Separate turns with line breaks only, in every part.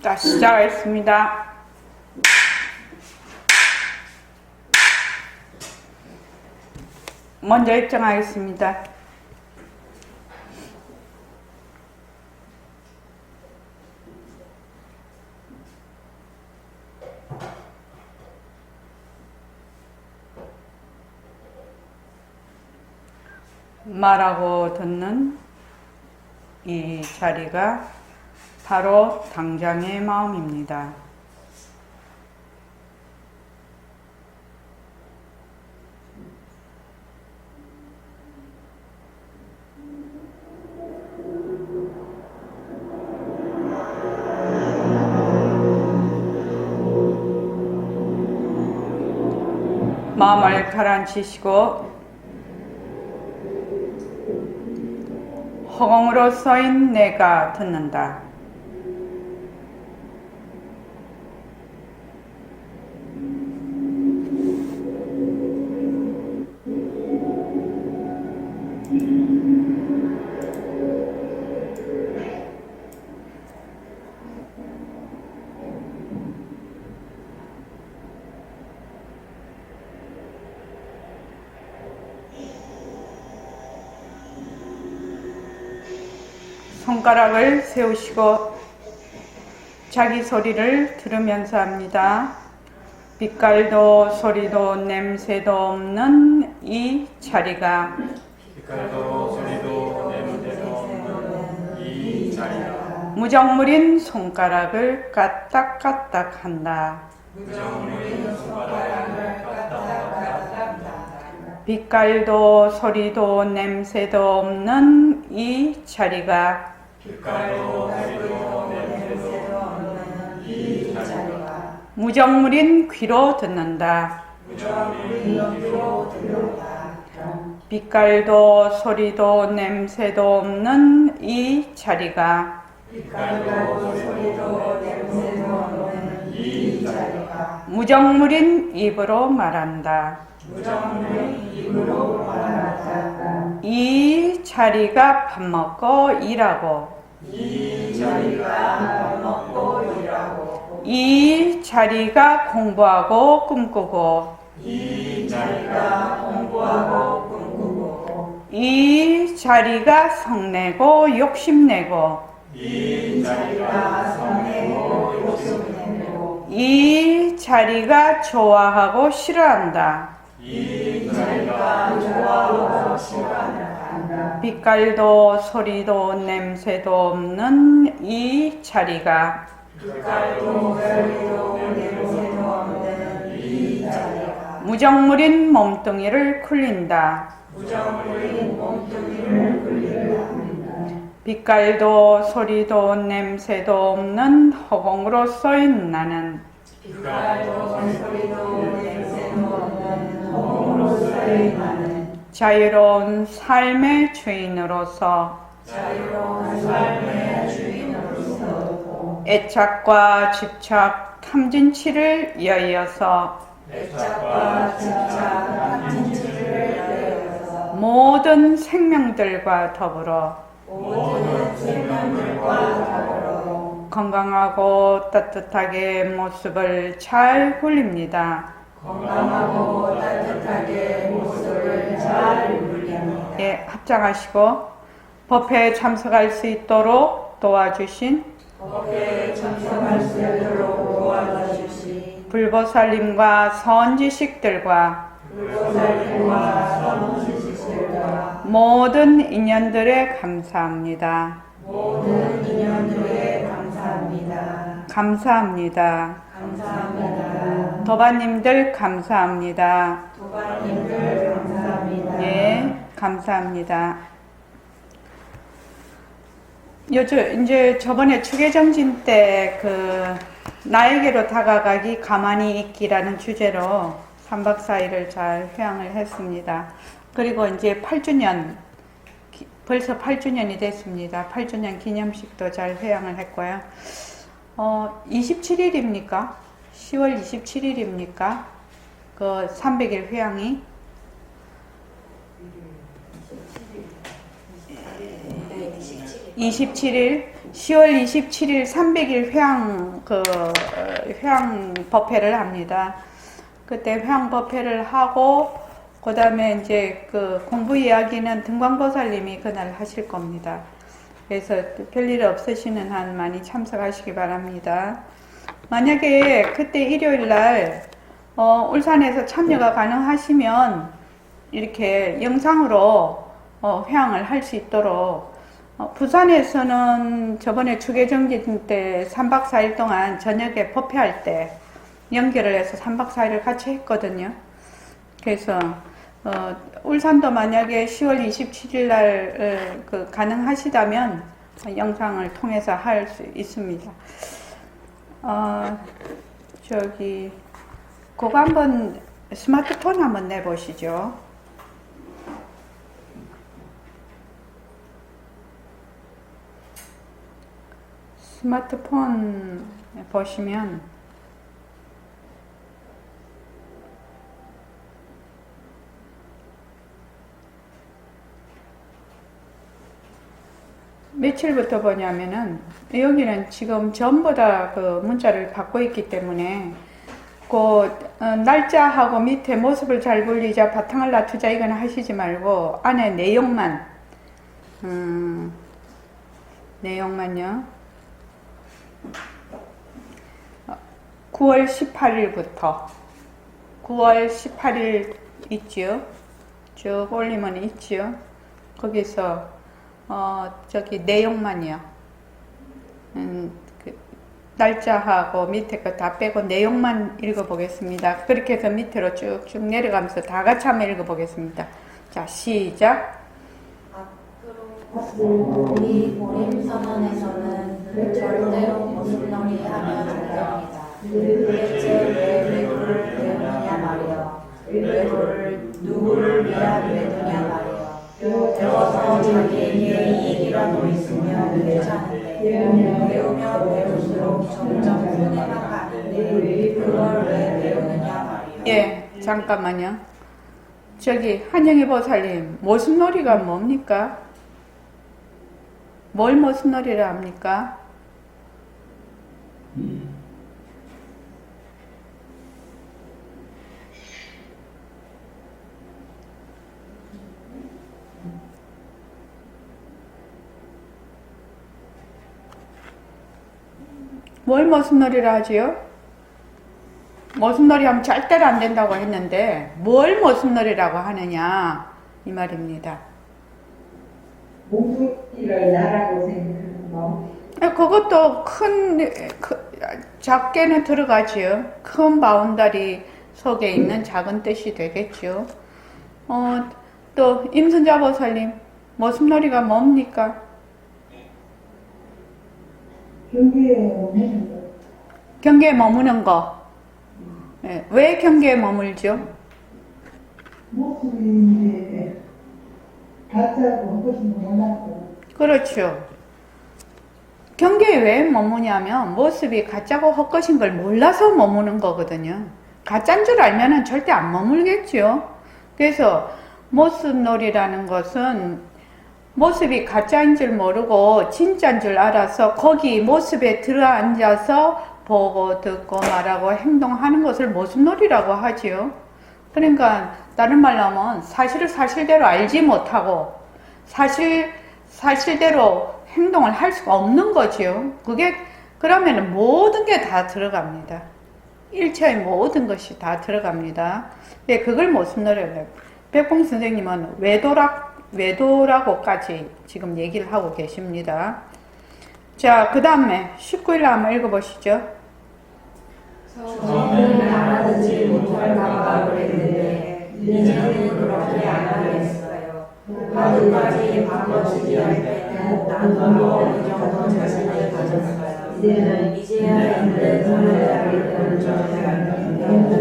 자, 시작하겠습니다. 먼저 입장하겠습니다. 말하고 듣는 이 자리가 바로 당장의 마음입니다. 마음을 가라앉히시고 허공으로 서인 내가 듣는다. 손가락을 세우시고 자기 소리를 들으면서 합니다. 빛깔도 소리도 냄새도 없는 이 자리가
빛깔도 소리도 냄새도 없는 이 자리가
무정물인 손가락을 까딱까딱 한다.
무정물인 손가락을 까딱까딱
빛깔도 소리도 냄새도 없는 이 자리가
빛깔도 소리도 냄새도 없는 이 자리가
무정물인 귀로 듣는다.
무정물인 귀로 듣는다.
빛깔도 소리도 냄새도 없는 이 자리가
빛깔도 소리도 냄새도 없는 이 자리가
무정물인 입으로 말한다.
무정물인 입으로 말한다.
이 자리가 밥 먹고 일하고
이 자리가 밥 먹고 일하고
이 자리가 공부하고 꿈꾸고
이 자리가 공부하고 꿈꾸고
이 자리가 성내고 욕심내고
이 자리가 성내고 욕심내고
이 자리가 좋아하고 싫어한다.
이 자리가 좋아하고 싫어한다.
빛깔도 소리도 냄새도 없는 이 자리가
빛깔도 소리도 냄새도 없는 이 자리가
무정물인 몸뚱이를 굴린다.
무정물인 몸뚱이를 굴린다.
빛깔도 소리도 냄새도 없는 허공으로 쏘인 나는
빛깔도 소리도 냄새도 없는 허공으로서의 나는
자유로운 삶의 주인으로서
자유로운 삶의 주인으로서
애착과 집착, 탐진치를 여의어서
애착과 집착, 탐진치를 여의어서
모든 생명들과 더불어
모든 생명들과 더불어
건강하고 따뜻하게 모습을 잘 굴립니다.
건강하고 따뜻하게 모습을 잘 굴립니다.
예, 합장하시고 법회에 참석할 수 있도록 도와주신
법회에 참석할 수 있도록 도와주신
불보살님과 선지식들과
불보살님과 선지식들과
모든 인연들에 감사합니다.
모든 인연들에 감사합니다.
감사합니다.
감사합니다.
도반님들 감사합니다.
도반님들 감사합니다.
예, 감사합니다. 요즘 이제 저번에 추계정진 때 나에게로 다가가기 가만히 있기라는 주제로 3박 4일을 잘 회향을 했습니다. 그리고 이제 8주년 벌써 8주년이 됐습니다. 8주년 기념식도 잘 회향을 했고요. 27일입니까? 10월 27일입니까? 그 300일 회향이 27일 10월 27일 300일 회양 법회를 합니다. 그때 회양 법회를 하고, 그 다음에 이제 그 공부 이야기는 등광보살님이 그날 하실 겁니다. 그래서 별일 없으시는 한 많이 참석하시기 바랍니다. 만약에 그때 일요일 날, 울산에서 참여가 가능하시면, 이렇게 영상으로, 회양을 할 수 있도록, 부산에서는 저번에 추계정진 때 3박 4일 동안 저녁에 법회할 때 연결을 해서 3박 4일을 같이 했거든요. 그래서 울산도 만약에 10월 27일 날 가능하시다면 영상을 통해서 할 수 있습니다. 그거 한번 스마트폰 한번 내보시죠. 스마트폰 보시면 며칠부터 보냐면은 여기는 지금 전부 다 그 문자를 받고 있기 때문에 날짜하고 밑에 모습을 잘 불리자 바탕을 놔두자 이건 하시지 말고 안에 내용만 내용만요. 9월 18일부터 9월 18일 있지요. 쭉 올리면 있지요. 거기서 저기 내용만요. 날짜하고 밑에 거 다 빼고 내용만 읽어보겠습니다. 그렇게 해서 밑으로 쭉쭉 내려가면서 다 같이 한번 읽어보겠습니다. 자, 시작.
앞으로 우리 보림선언에서는 절대로 모순놀이 하면 안 됩니다. 도대체 왜 외도를 배우느냐 말이야. 외도를 누구를 위한 외도냐 말이야. 배워서 자기에게 이익이라도 있으면 괜찮은데 배우면 배울수록 점점 손해만 가는데 그걸 왜 배우느냐 말이야.
예, 잠깐만요. 저기 한영애 보살님, 모순놀이가 뭡니까? 뭘 모순놀이라 합니까? 뭘 모순놀이라 하지요? 모순놀이 하면 절대로 안 된다고 했는데 뭘 모순놀이라고 하느냐 이 말입니다.
목소리를 나라고 생각하는 거.
그것도 작게는 들어가지요. 큰 바운다리 속에 있는 작은 뜻이 되겠죠. 또 임순자 보살님, 모순놀이가 뭡니까?
경계에 머무는 거.
경계에 머무는 거. 네, 왜 경계에 머물죠?
모습이 이제 가짜고 한 것이 몰랐고.
그렇죠. 경계에 왜 머무냐면 모습이 가짜고 헛것인 걸 몰라서 머무는 거거든요. 가짜인 줄 알면은 절대 안 머물겠죠. 그래서 모습놀이라는 것은 모습이 가짜인 줄 모르고 진짜인 줄 알아서 거기 모습에 들어앉아서 보고 듣고 말하고 행동하는 것을 모습놀이라고 하지요. 그러니까 다른 말로 하면 사실을 사실대로 알지 못하고 사실대로 행동을 할 수가 없는 거지요. 그게 그러면 모든 게 다 들어갑니다. 일체의 모든 것이 다 들어갑니다. 네, 그걸 모습놀이라고 해요. 백봉 선생님은 외도라고까지 지금 얘기를 하고 계십니다. 자, 그 다음에 19일 한번 읽어보시죠.
저는 알아듣지 못할까봐 그랬는데 이제는 그렇게 안 하겠어요. 하루까지 바꿔주기 할 때는 나도 어느 정도 자신을 가졌어요. 이제야 있는 사람들을 좀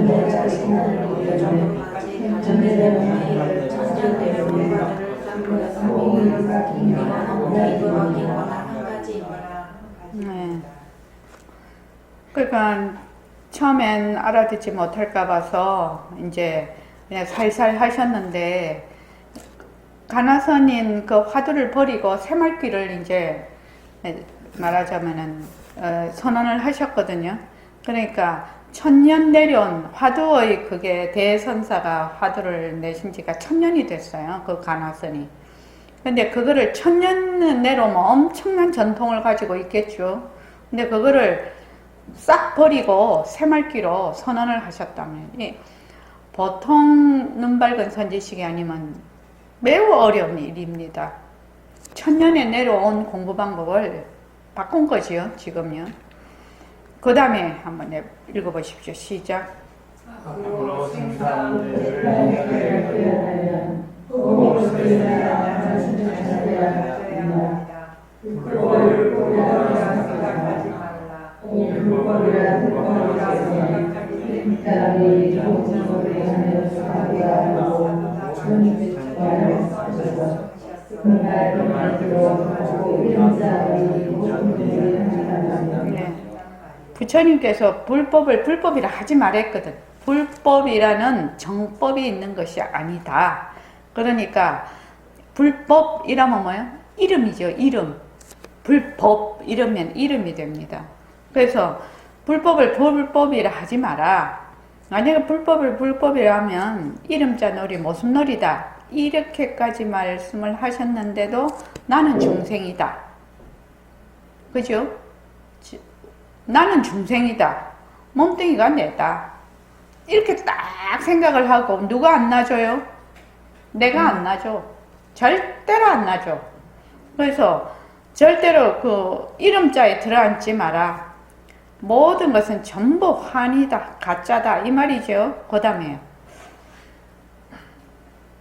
내 자신을 어느 정도까지 가졌기 때문에 천년대로 물건을 쌍보여서 이거는 이거 아끼거나 한 가지입니다.
네. 그러니까 처음엔 알아듣지 못할까 봐서 이제 그냥 살살 하셨는데 가나선인 그 화두를 버리고 새말귀를 이제 말하자면은 선언을 하셨거든요. 그러니까 천년 내려온 화두의 그게 대선사가 화두를 내신 지가 1000년이 됐어요. 그 간화선이. 근데 그거를 1000년 내려오면 엄청난 전통을 가지고 있겠죠. 근데 그거를 싹 버리고 새말기로 선언을 하셨다면 보통 눈 밝은 선지식이 아니면 매우 어려운 일입니다. 1000년에 내려온 공부 방법을 바꾼 거지요, 지금요. 그 다음에 한번 읽어보십시오. 시작.
앞으로 생사문제를 해결하려면 공부스러운 자세가 합니다. 불법을 불법이라 생각하지 말라. 불법이라 불법이라 생각하기 사람이 정신으로 하면서 하고 그날 그 말대로 하고 이런 사람이 모든
네. 부처님께서 불법이라 하지 말했거든. 불법이라는 정법이 있는 것이 아니다. 그러니까 불법이라면 뭐예요? 이름이죠. 이름. 불법 이러면 이름이 됩니다. 그래서 불법을 불법이라 하지 마라. 만약에 불법을 불법이라 하면 이름자 놀이 모순놀이다. 이렇게까지 말씀을 하셨는데도 나는 중생이다. 그죠? 나는 중생이다. 몸뚱이가 내다. 이렇게 딱 생각을 하고 누가 안 놔줘요? 내가 안 놔줘. 절대로 안 놔줘. 그래서 절대로 그 이름자에 들어앉지 마라. 모든 것은 전부 환이다. 가짜다. 이 말이죠. 그 다음에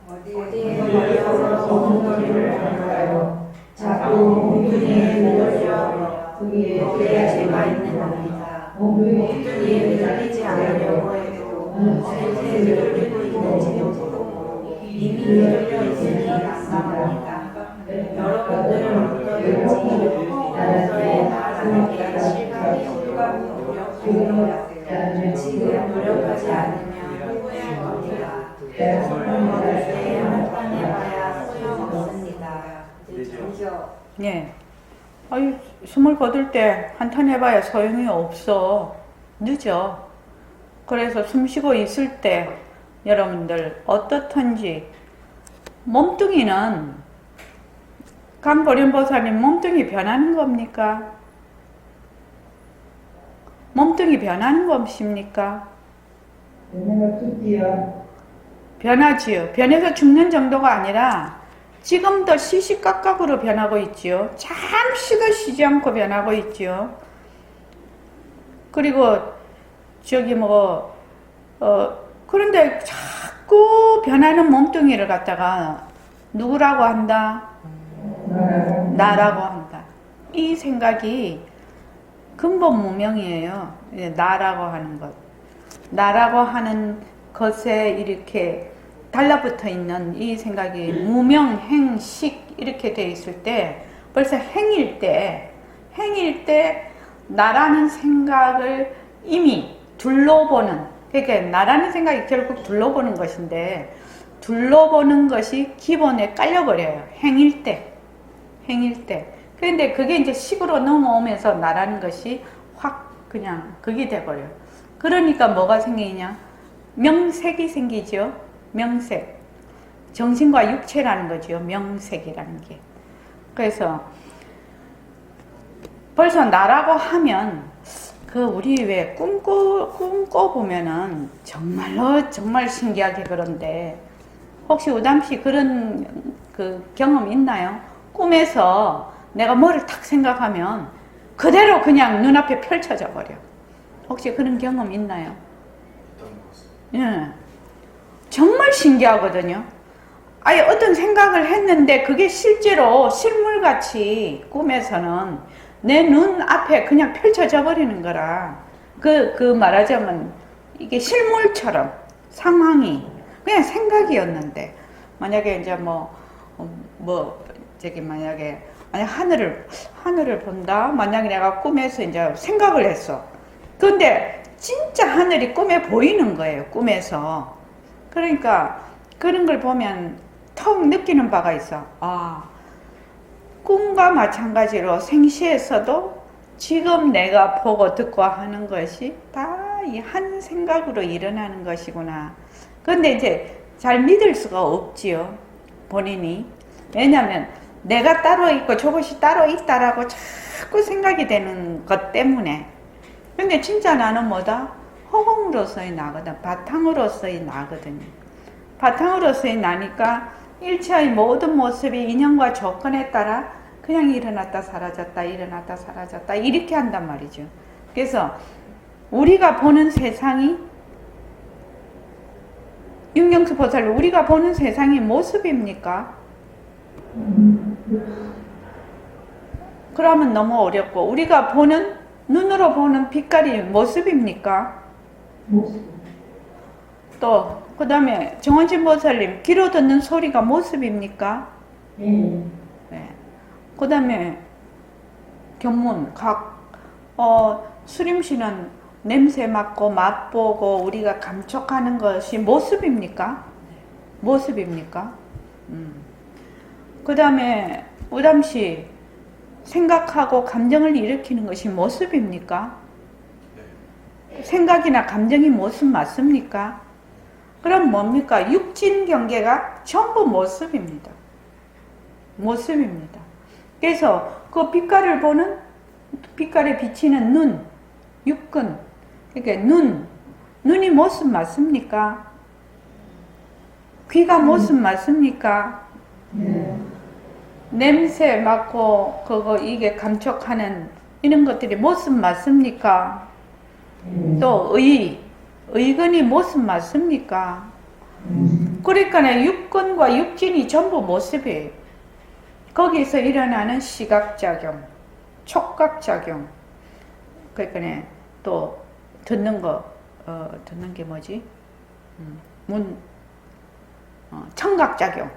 어디에 걸려서 공부를 할까요? 자꾸 공부에 밀려 거기에 죄가 있는 겁니다. 공부에 밀리지 않으려고 해도 어디에 밀리고 있는지 모르고 이미 밀려 있으니 난감합니다. 여러분들은 어떠든지 평소에 나라는 게 실감이 오도록 노력하세요. 지금 노력하지 않으면 후회할 겁니다. 선물 얻을 때 한탄해봐야 소용없습니다. 그죠?
예. 아유, 숨을 거둘 때 한탄해봐야 소용이 없어. 늦어. 그래서 숨 쉬고 있을 때 여러분들 어떻든지 몸뚱이는 감보련보살님 몸뚱이 변하는 겁니까? 몸뚱이 변하는 것입니까?
변화가 없지요.
변하지요. 변해서 죽는 정도가 아니라 지금도 시시각각으로 변하고 있지요. 잠시도 쉬지 않고 변하고 있지요. 그리고 저기 그런데 자꾸 변하는 몸뚱이를 갖다가 누구라고 한다? 나라고 한다. 이 생각이 근본 무명이에요. 나라고 하는 것. 나라고 하는 것에 이렇게 달라붙어 있는 이 생각이 무명, 행, 식 이렇게 돼 있을 때 벌써 행일 때 나라는 생각을 이미 둘러보는, 그러니까 나라는 생각이 결국 둘러보는 것인데 둘러보는 것이 기본에 깔려버려요. 행일 때. 그런데 그게 이제 식으로 넘어오면서 나라는 것이 확 그냥 그게 돼버려요. 그러니까 뭐가 생기냐? 명색이 생기죠. 명색. 정신과 육체라는 거죠. 명색이라는 게. 그래서 벌써 나라고 하면 우리 왜 꿈꿔보면은 정말 신기하게 그런데 혹시 우담씨 그런 경험 있나요? 꿈에서 내가 뭐를 탁 생각하면 그대로 그냥 눈앞에 펼쳐져 버려. 혹시 그런 경험 있나요? 예. 정말 신기하거든요. 아예 어떤 생각을 했는데 그게 실제로 실물같이 꿈에서는 내 눈 앞에 그냥 펼쳐져 버리는 거라. 말하자면 이게 실물처럼 상황이 그냥 생각이었는데 만약에 이제 만약에 하늘을 본다. 만약에 내가 꿈에서 이제 생각을 했어. 근데 진짜 하늘이 꿈에 보이는 거예요. 꿈에서. 그러니까 그런 걸 보면 턱 느끼는 바가 있어. 꿈과 마찬가지로 생시에서도 지금 내가 보고 듣고 하는 것이 다 이 한 생각으로 일어나는 것이구나. 근데 이제 잘 믿을 수가 없지요, 본인이. 왜냐하면 내가 따로 있고 저것이 따로 있다라고 자꾸 생각이 되는 것 때문에. 근데 진짜 나는 뭐다? 허공으로서의 나거든. 바탕으로서의 나거든요. 바탕으로서의 나니까 일체의 모든 모습이 인연과 조건에 따라 그냥 일어났다 사라졌다 일어났다 사라졌다 이렇게 한단 말이죠. 그래서 우리가 보는 세상이, 윤경수 보살님, 우리가 보는 세상이 모습입니까? 그러면 너무 어렵고, 우리가 보는, 눈으로 보는 빛깔이 모습입니까? 또 그 다음에 정원진 보살님, 귀로 듣는 소리가 모습입니까? 네. 그 다음에 견문, 수림씨는 냄새 맡고 맛보고 우리가 감촉하는 것이 모습입니까? 모습입니까? 그 다음에 우담씨, 생각하고 감정을 일으키는 것이 모습입니까? 생각이나 감정이 모습 맞습니까? 그럼 뭡니까? 육진 경계가 전부 모습입니다. 모습입니다. 그래서 그 빛깔을 보는, 빛깔에 비치는 눈, 육근, 그러니까 눈이 모습 맞습니까? 귀가 모습 맞습니까? 냄새 맡고 그거 이게 감촉하는 이런 것들이 모습 맞습니까? 또 의근이 모습 맞습니까? 그러니까 육근과 육진이 전부 모습이에요. 거기서 일어나는 시각작용, 촉각작용, 그러니까 또 듣는 게 뭐지? 청각작용.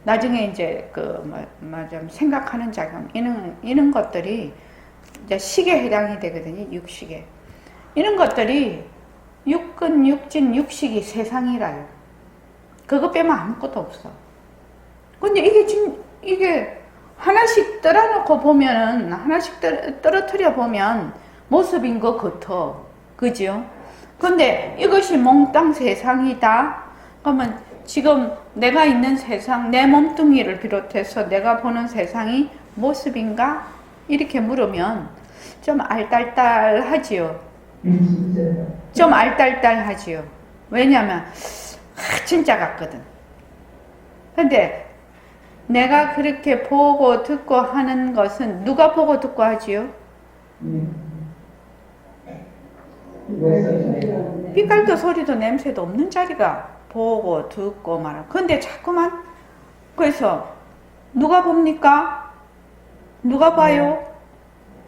나중에 이제 좀 생각하는 작용, 이런 것들이 이제 식에 해당이 되거든요. 육식에. 이런 것들이 육근, 육진, 육식이 세상이라요. 그거 빼면 아무것도 없어. 근데 이게 하나씩 떨어놓고 보면은, 하나씩 떨어뜨려 보면 모습인 것 같아. 그죠? 근데 이것이 몽땅 세상이다. 그러면 지금 내가 있는 세상, 내 몸뚱이를 비롯해서 내가 보는 세상이 모습인가? 이렇게 물으면 좀 알딸딸하지요. 좀 알딸딸하지요. 왜냐면 진짜 같거든. 근데 내가 그렇게 보고 듣고 하는 것은 누가 보고 듣고 하지요? 빛깔도 소리도 냄새도 없는 자리가 보고 듣고 말하고. 근데 자꾸만, 그래서 누가 봅니까? 누가 봐요?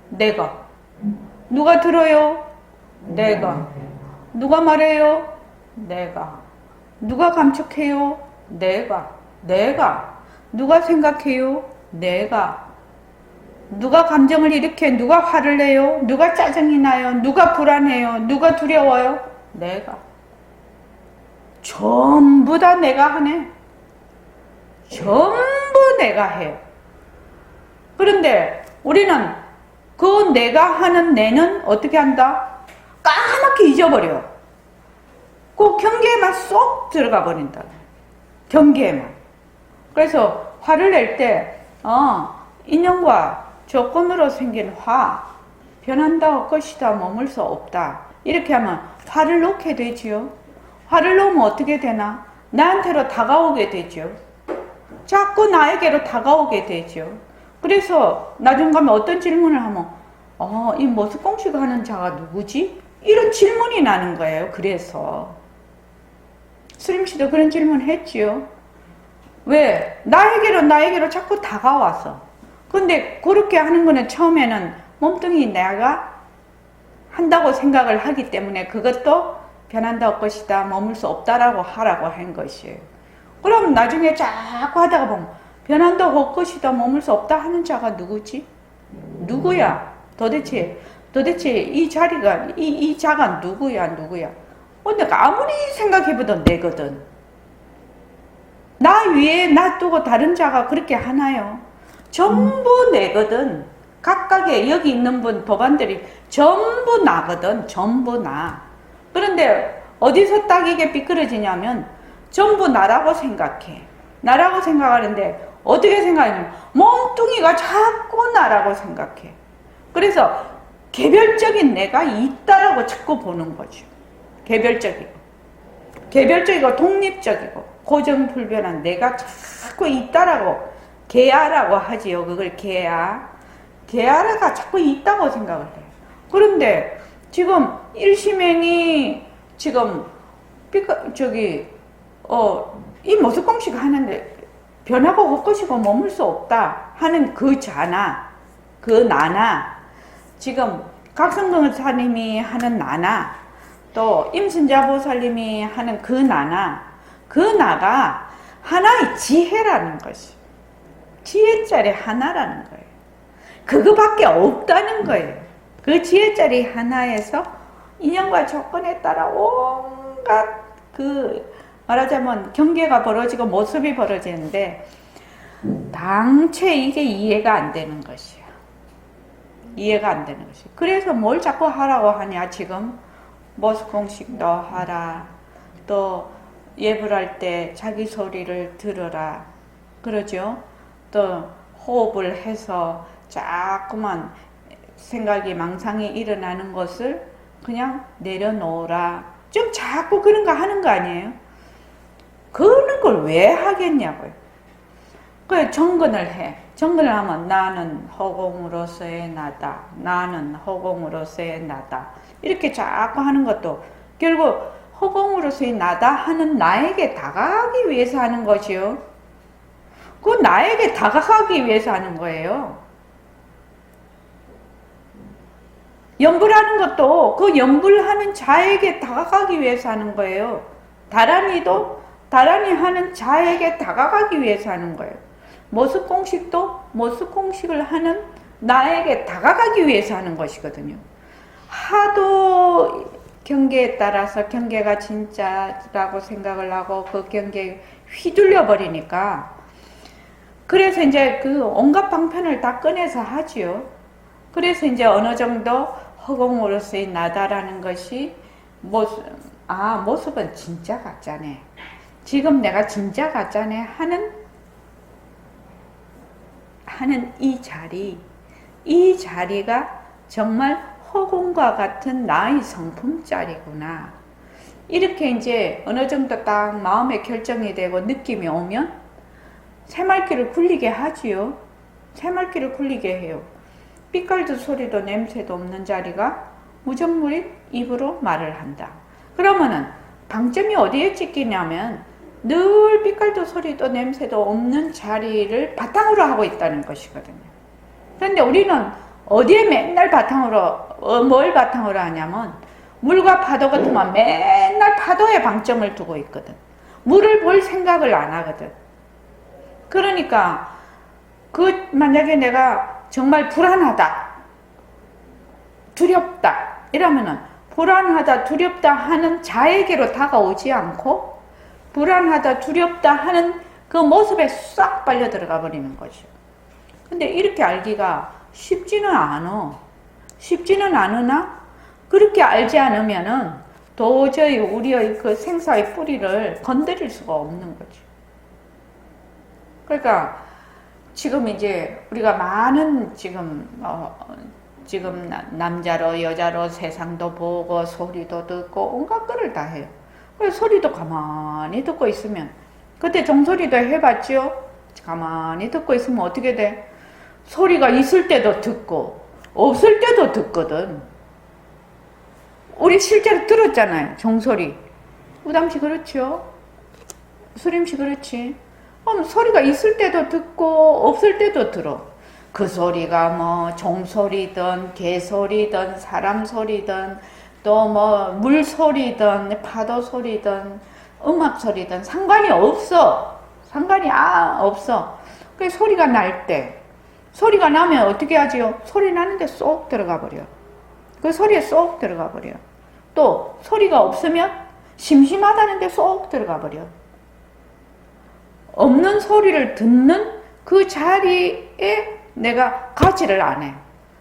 내가. 누가 들어요? 내가. 누가 말해요? 내가. 누가 감촉해요? 내가. 누가 생각해요? 내가. 누가 감정을 일으켜? 누가 화를 내요? 누가 짜증이 나요? 누가 불안해요? 누가 두려워요? 내가. 전부 다 내가 하네. 전부 내가 해요. 그런데 우리는 그 내가 하는 내는 어떻게 한다? 까맣게 잊어버려. 그 경계에만 쏙 들어가 버린다. 경계에만. 그래서 화를 낼 때 인연과 조건으로 생긴 화, 변한다, 것이다, 머물 수 없다. 이렇게 하면 화를 놓게 되지요. 화를 놓으면 어떻게 되나? 나한테로 다가오게 되죠. 자꾸 나에게로 다가오게 되죠. 그래서 나중 가면 어떤 질문을 하면 이 모습공식 하는 자가 누구지? 이런 질문이 나는 거예요. 그래서 수림씨도 그런 질문 했지요. 왜? 나에게로 자꾸 다가와서. 근데 그렇게 하는 거는 처음에는 몸뚱이 내가 한다고 생각을 하기 때문에 그것도 변한다 것이다, 머물 수 없다라고 하라고 한 것이에요. 그럼 나중에 자꾸 하다가 보면 변한다 것이다, 머물 수 없다 하는 자가 누구지? 누구야? 도대체 이 자리가, 이 자가 누구야? 근데 아무리 생각해봐도 내거든. 나 위에 놔두고 다른 자가 그렇게 하나요? 전부 내거든. 각각의 여기 있는 분 도반들이 전부 나거든. 전부 나. 그런데 어디서 딱 이게 삐뚤어지냐면 전부 나라고 생각해. 나라고 생각하는데 어떻게 생각하냐면 몸뚱이가 자꾸 나라고 생각해. 그래서 개별적인 내가 있다라고 자꾸 보는 거죠. 개별적이고 독립적이고 고정불변한 내가 자꾸 있다라고 개아라고 하지요. 그걸 개아라가 자꾸 있다고 생각을 해요. 그런데 지금 일심행이 지금 이 모습공식 하는데 변하고 헛것이고 머물 수 없다 하는 그 자나, 그 나나, 지금 각성근사님이 하는 나나, 또 임순자보살님이 하는 그 나나, 그 나가 하나의 지혜라는 것이, 지혜짜리 하나라는 거예요. 그거밖에 없다는 거예요. 그 지혜짜리 하나에서 인연과 조건에 따라 온갖 말하자면 경계가 벌어지고 모습이 벌어지는데 당최 이게 이해가 안 되는 것이야. 이해가 안 되는 것이. 그래서 뭘 자꾸 하라고 하냐 지금. 모습공식도 하라. 또 예불할 때 자기 소리를 들어라. 그러죠. 또 호흡을 해서 자꾸만 생각이 망상이 일어나는 것을 그냥 내려놓으라. 좀 자꾸 그런 거 하는 거 아니에요? 그런 걸 왜 하겠냐고요. 그 정근을 해. 정근을 하면 나는 허공으로서의 나다. 나는 허공으로서의 나다. 이렇게 자꾸 하는 것도 결국 허공으로서의 나다 하는 나에게 다가가기 위해서 하는 것이요. 그 나에게 다가가기 위해서 하는 거예요. 연불하는 것도 그 연불하는 자에게 다가가기 위해서 하는 거예요. 다란히 하는 자에게 다가가기 위해서 하는 거예요. 모습공식도 모습공식을 하는 나에게 다가가기 위해서 하는 것이거든요. 하도 경계에 따라서 경계가 진짜라고 생각을 하고 그 경계에 휘둘려 버리니까 그래서 이제 그 온갖 방편을 다 꺼내서 하지요. 그래서 이제 어느 정도 허공으로서의 나다라는 것이 모습은 진짜 가짜네. 지금 내가 진짜 가짜네 하는 이 자리가 정말 허공과 같은 나의 성품짜리구나. 이렇게 이제 어느 정도 딱 마음의 결정이 되고 느낌이 오면 새말귀를 굴리게 하지요. 새말귀를 굴리게 해요. 삐깔도 소리도 냄새도 없는 자리가 무정무리 입으로 말을 한다. 그러면은 방점이 어디에 찍히냐면 늘 삐깔도 소리도 냄새도 없는 자리를 바탕으로 하고 있다는 것이거든요. 그런데 우리는 어디에 맨날 뭘 바탕으로 하냐면 물과 파도 같으면 맨날 파도에 방점을 두고 있거든. 물을 볼 생각을 안 하거든. 그러니까 만약에 내가 정말 불안하다, 두렵다 이러면은 불안하다, 두렵다 하는 자에게로 다가오지 않고 불안하다, 두렵다 하는 그 모습에 싹 빨려 들어가 버리는 거죠. 근데 이렇게 알기가 쉽지는 않으나 그렇게 알지 않으면은 도저히 우리의 그 생사의 뿌리를 건드릴 수가 없는 거죠. 그러니까 지금 이제 우리가 많은 지금 남자로 여자로 세상도 보고 소리도 듣고 온갖 거를 다 해요. 그래서 소리도 가만히 듣고 있으면 그때 종소리도 해봤죠? 가만히 듣고 있으면 어떻게 돼? 소리가 있을 때도 듣고 없을 때도 듣거든. 우리 실제로 들었잖아요. 종소리. 우담씨 그렇죠? 수림씨 그렇지? 그럼 소리가 있을 때도 듣고 없을 때도 들어. 그 소리가 뭐 종소리든 개소리든 사람 소리든 또 뭐 물소리든 파도 소리든 음악 소리든 상관이 없어. 상관이 없어. 그 소리가 날 때 소리가 나면 어떻게 하지요? 소리 나는데 쏙 들어가 버려. 그 소리에 쏙 들어가 버려. 또 소리가 없으면 심심하다는데 쏙 들어가 버려. 없는 소리를 듣는 그 자리에 내가 가지를 안 해.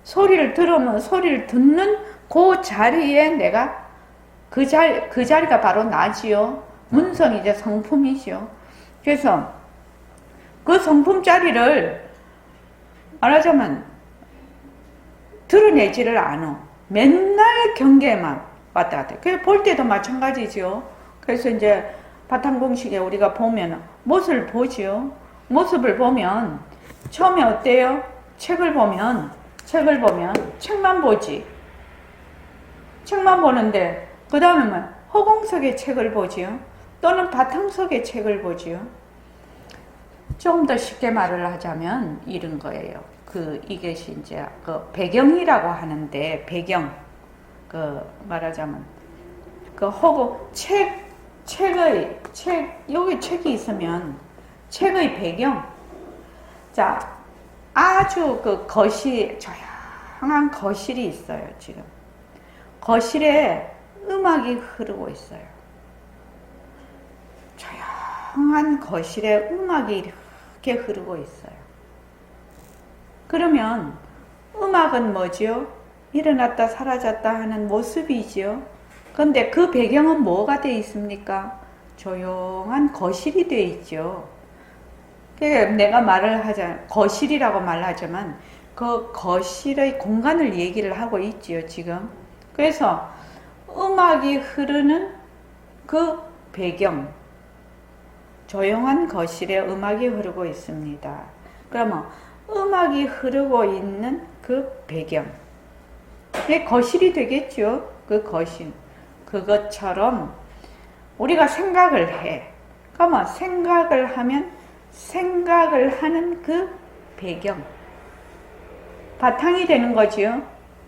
소리를 들으면 소리를 듣는 그 자리에 내가 그 자리가 바로 나지요. 문성이죠. 성품이죠. 그래서 그 성품 자리를 말하자면 드러내지를 않아. 맨날 경계만 왔다 갔다. 그래서 볼 때도 마찬가지죠. 그래서 이제 바탕공식에 우리가 보면 모습을 보지요. 모습을 보면 처음에 어때요? 책을 보면 책만 보지. 책만 보는데 그 다음에 뭐 허공 속의 책을 보지요. 또는 바탕 속의 책을 보지요. 좀 더 쉽게 말을 하자면 이런 거예요. 이것이 이제 그 배경이라고 하는데 배경 말하자면 허공 여기 책이 있으면 책의 배경. 자, 아주 조용한 거실이 있어요, 지금. 거실에 음악이 흐르고 있어요. 조용한 거실에 음악이 이렇게 흐르고 있어요. 그러면 음악은 뭐지요? 일어났다 사라졌다 하는 모습이지요. 근데 그 배경은 뭐가 되어 있습니까? 조용한 거실이 되어 있죠. 내가 거실이라고 말하지만 그 거실의 공간을 얘기를 하고 있지요, 지금. 그래서 음악이 흐르는 그 배경, 조용한 거실에 음악이 흐르고 있습니다. 그러면 음악이 흐르고 있는 그 배경, 그게 거실이 되겠죠. 그 거실. 그것처럼 우리가 생각을 해. 그러면 생각을 하면 생각을 하는 그 배경, 바탕이 되는 거지요.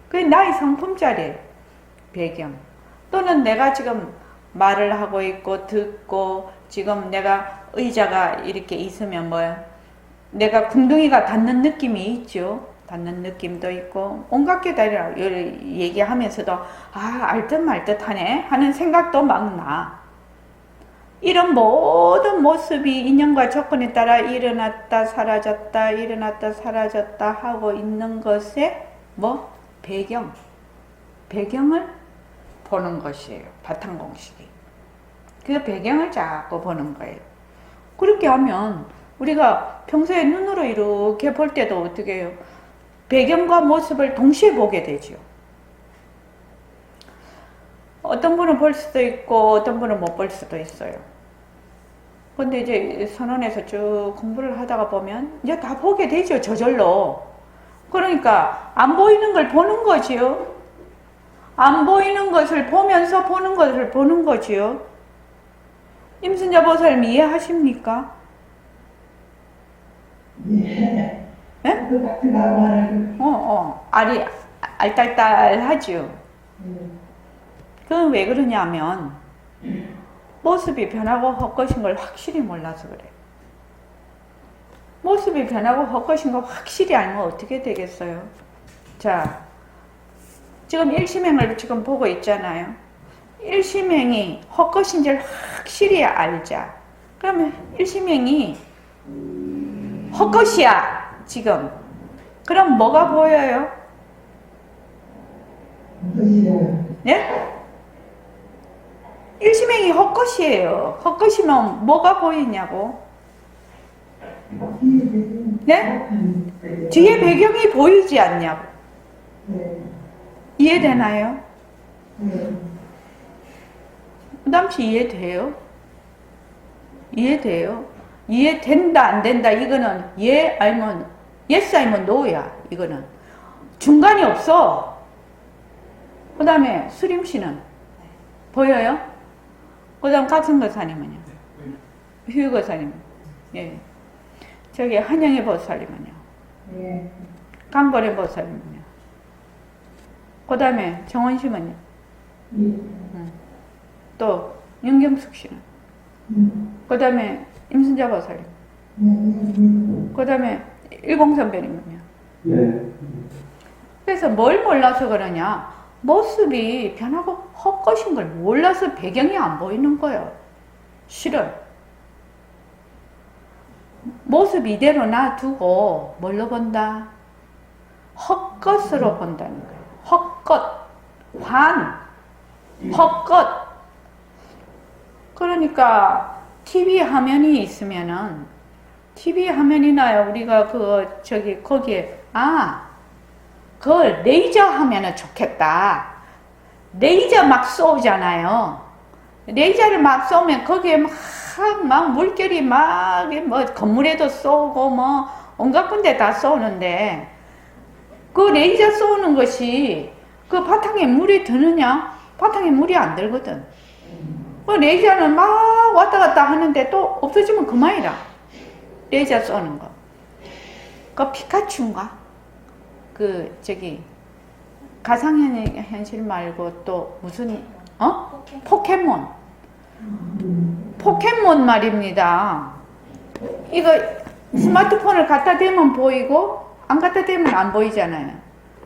그게 나의 성품자리예요. 배경. 또는 내가 지금 말을 하고 있고 듣고 지금 내가 의자가 이렇게 있으면 뭐야? 내가 궁둥이가 닿는 느낌이 있죠. 닿는 느낌도 있고 온갖 게 다 얘기하면서도 알듯 말듯 하네 하는 생각도 막 나. 이런 모든 모습이 인연과 조건에 따라 일어났다 사라졌다 일어났다 사라졌다 하고 있는 것에 배경을 보는 것이에요. 바탕공식이. 그 배경을 자꾸 보는 거예요. 그렇게 하면 우리가 평소에 눈으로 이렇게 볼 때도 어떻게 해요? 배경과 모습을 동시에 보게 되죠. 어떤 분은 볼 수도 있고 어떤 분은 못 볼 수도 있어요. 근데 이제 선원에서 쭉 공부를 하다가 보면 이제 다 보게 되죠. 저절로. 그러니까 안 보이는 걸 보는 거지요. 안 보이는 것을 보면서 보는 것을 보는 거지요. 임순자 보살님 이해하십니까?
예.
예?
그 같은 말을.
알딸딸하지요. 그건 왜 그러냐면 모습이 변하고 헛것인 걸 확실히 몰라서 그래. 모습이 변하고 헛것인 걸 확실히 알면 어떻게 되겠어요? 자, 지금 일심행을 지금 보고 있잖아요. 일심행이 헛것인지를 확실히 알자. 그러면 일심행이 헛것이야 지금. 그럼 뭐가 보여요? 예? 일심행이 헛것이에요. 헛것이면 뭐가 보이냐고? 네? 뒤에 배경이 보이지 않냐고? 이해되나요? 남씨 이해돼요? 이해돼요? 이해된다 안 된다 이거는 아니면 yes 아니면 no야. 이거는 중간이 없어. 그 다음에 수림씨는 보여요? 그 다음 각성거사님은요? 휴거사님은? 예. 저기 한영의 보살님은요?
예.
강거래 보살님은요? 그 다음에 정원심은요? 또 윤경숙 씨는? 그 다음에 임순자 보살님? 그 다음에 일공선배님은요? 그래서 뭘 몰라서 그러냐? 모습이 변하고 헛것인 걸 몰라서 배경이 안 보이는 거예요. 실은. 모습 이대로 놔두고 뭘로 본다? 헛것으로 본다는 거예요. 헛것, 헛것. 그러니까 TV 화면이 있으면은 TV 화면이나 우리가 거기에 그 레이저 하면은 좋겠다. 레이저 막 쏘잖아요. 레이저를 막 쏘면 거기에 막 물결이 막 뭐 건물에도 쏘고 뭐 온갖 군데 다 쏘는데 그 레이저 쏘는 것이 그 바탕에 물이 드느냐? 바탕에 물이 안 들거든. 그 레이저는 막 왔다 갔다 하는데 또 없어지면 그만이라. 레이저 쏘는 거. 그 피카츄인가? 가상현실 말고 또 무슨, 포켓몬. 포켓몬 말입니다. 이거 스마트폰을 갖다 대면 보이고, 안 갖다 대면 안 보이잖아요.